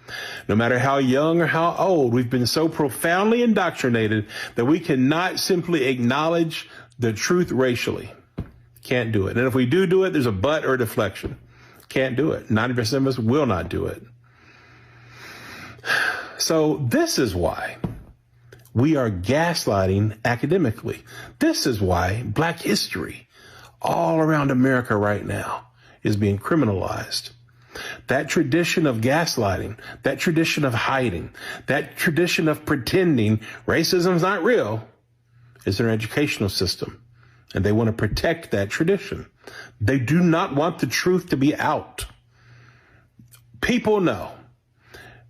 no matter how young or how old, we've been so profoundly indoctrinated that we cannot simply acknowledge the truth racially. Can't do it. And if we do it, there's a but or a deflection. Can't do it. 90% of us will not do it. So this is why we are gaslighting academically. This is why Black history all around America right now is being criminalized. That tradition of gaslighting, that tradition of hiding, that tradition of pretending racism's not real is their educational system. And they want to protect that tradition. They do not want the truth to be out. People know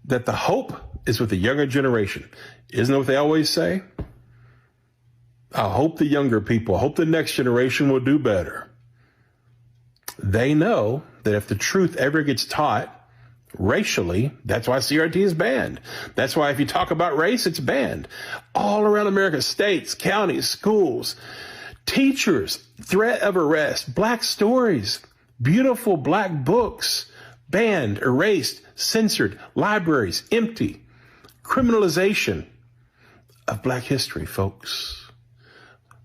that the hope is with the younger generation. Isn't that what they always say? I hope the younger people, I hope the next generation will do better. They know that if the truth ever gets taught racially, that's why CRT is banned. That's why if you talk about race, it's banned. All around America, states, counties, schools, teachers, threat of arrest, Black stories, beautiful Black books, banned, erased, censored, libraries empty, criminalization of Black history, folks.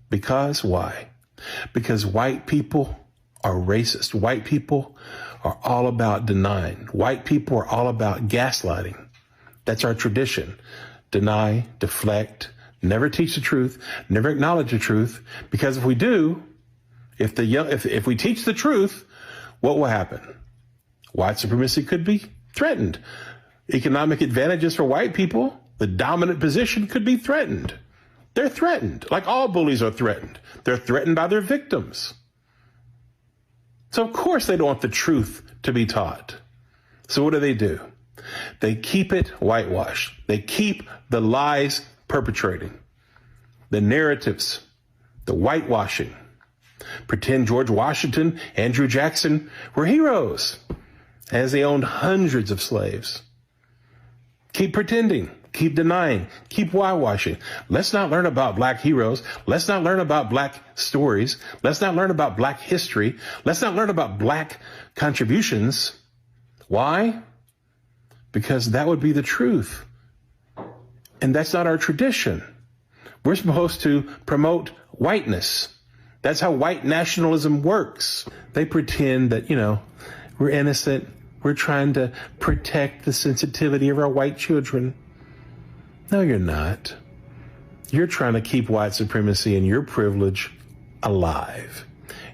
Because why? Because white people are racist. White people are all about denying. White people are all about gaslighting. That's our tradition. Deny, deflect, never teach the truth, never acknowledge the truth. Because if we do, if we teach the truth, what will happen? White supremacy could be threatened. Economic advantages for white people, the dominant position could be threatened. They're threatened, like all bullies are threatened. They're threatened by their victims. So of course they don't want the truth to be taught. So what do? They keep it whitewashed. They keep the lies perpetrating, the narratives, the whitewashing. Pretend George Washington, Andrew Jackson were heroes as they owned hundreds of slaves. Keep pretending. Keep denying, keep whitewashing. Let's not learn about Black heroes. Let's not learn about Black stories. Let's not learn about Black history. Let's not learn about Black contributions. Why? Because that would be the truth. And that's not our tradition. We're supposed to promote whiteness. That's how white nationalism works. They pretend that, we're innocent. We're trying to protect the sensitivity of our white children. No, you're not. You're trying to keep white supremacy and your privilege alive.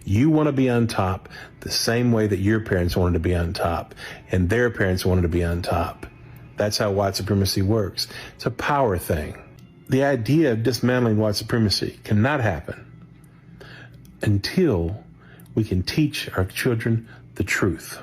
You want to be on top the same way that your parents wanted to be on top and their parents wanted to be on top. That's how white supremacy works. It's a power thing. The idea of dismantling white supremacy cannot happen until we can teach our children the truth.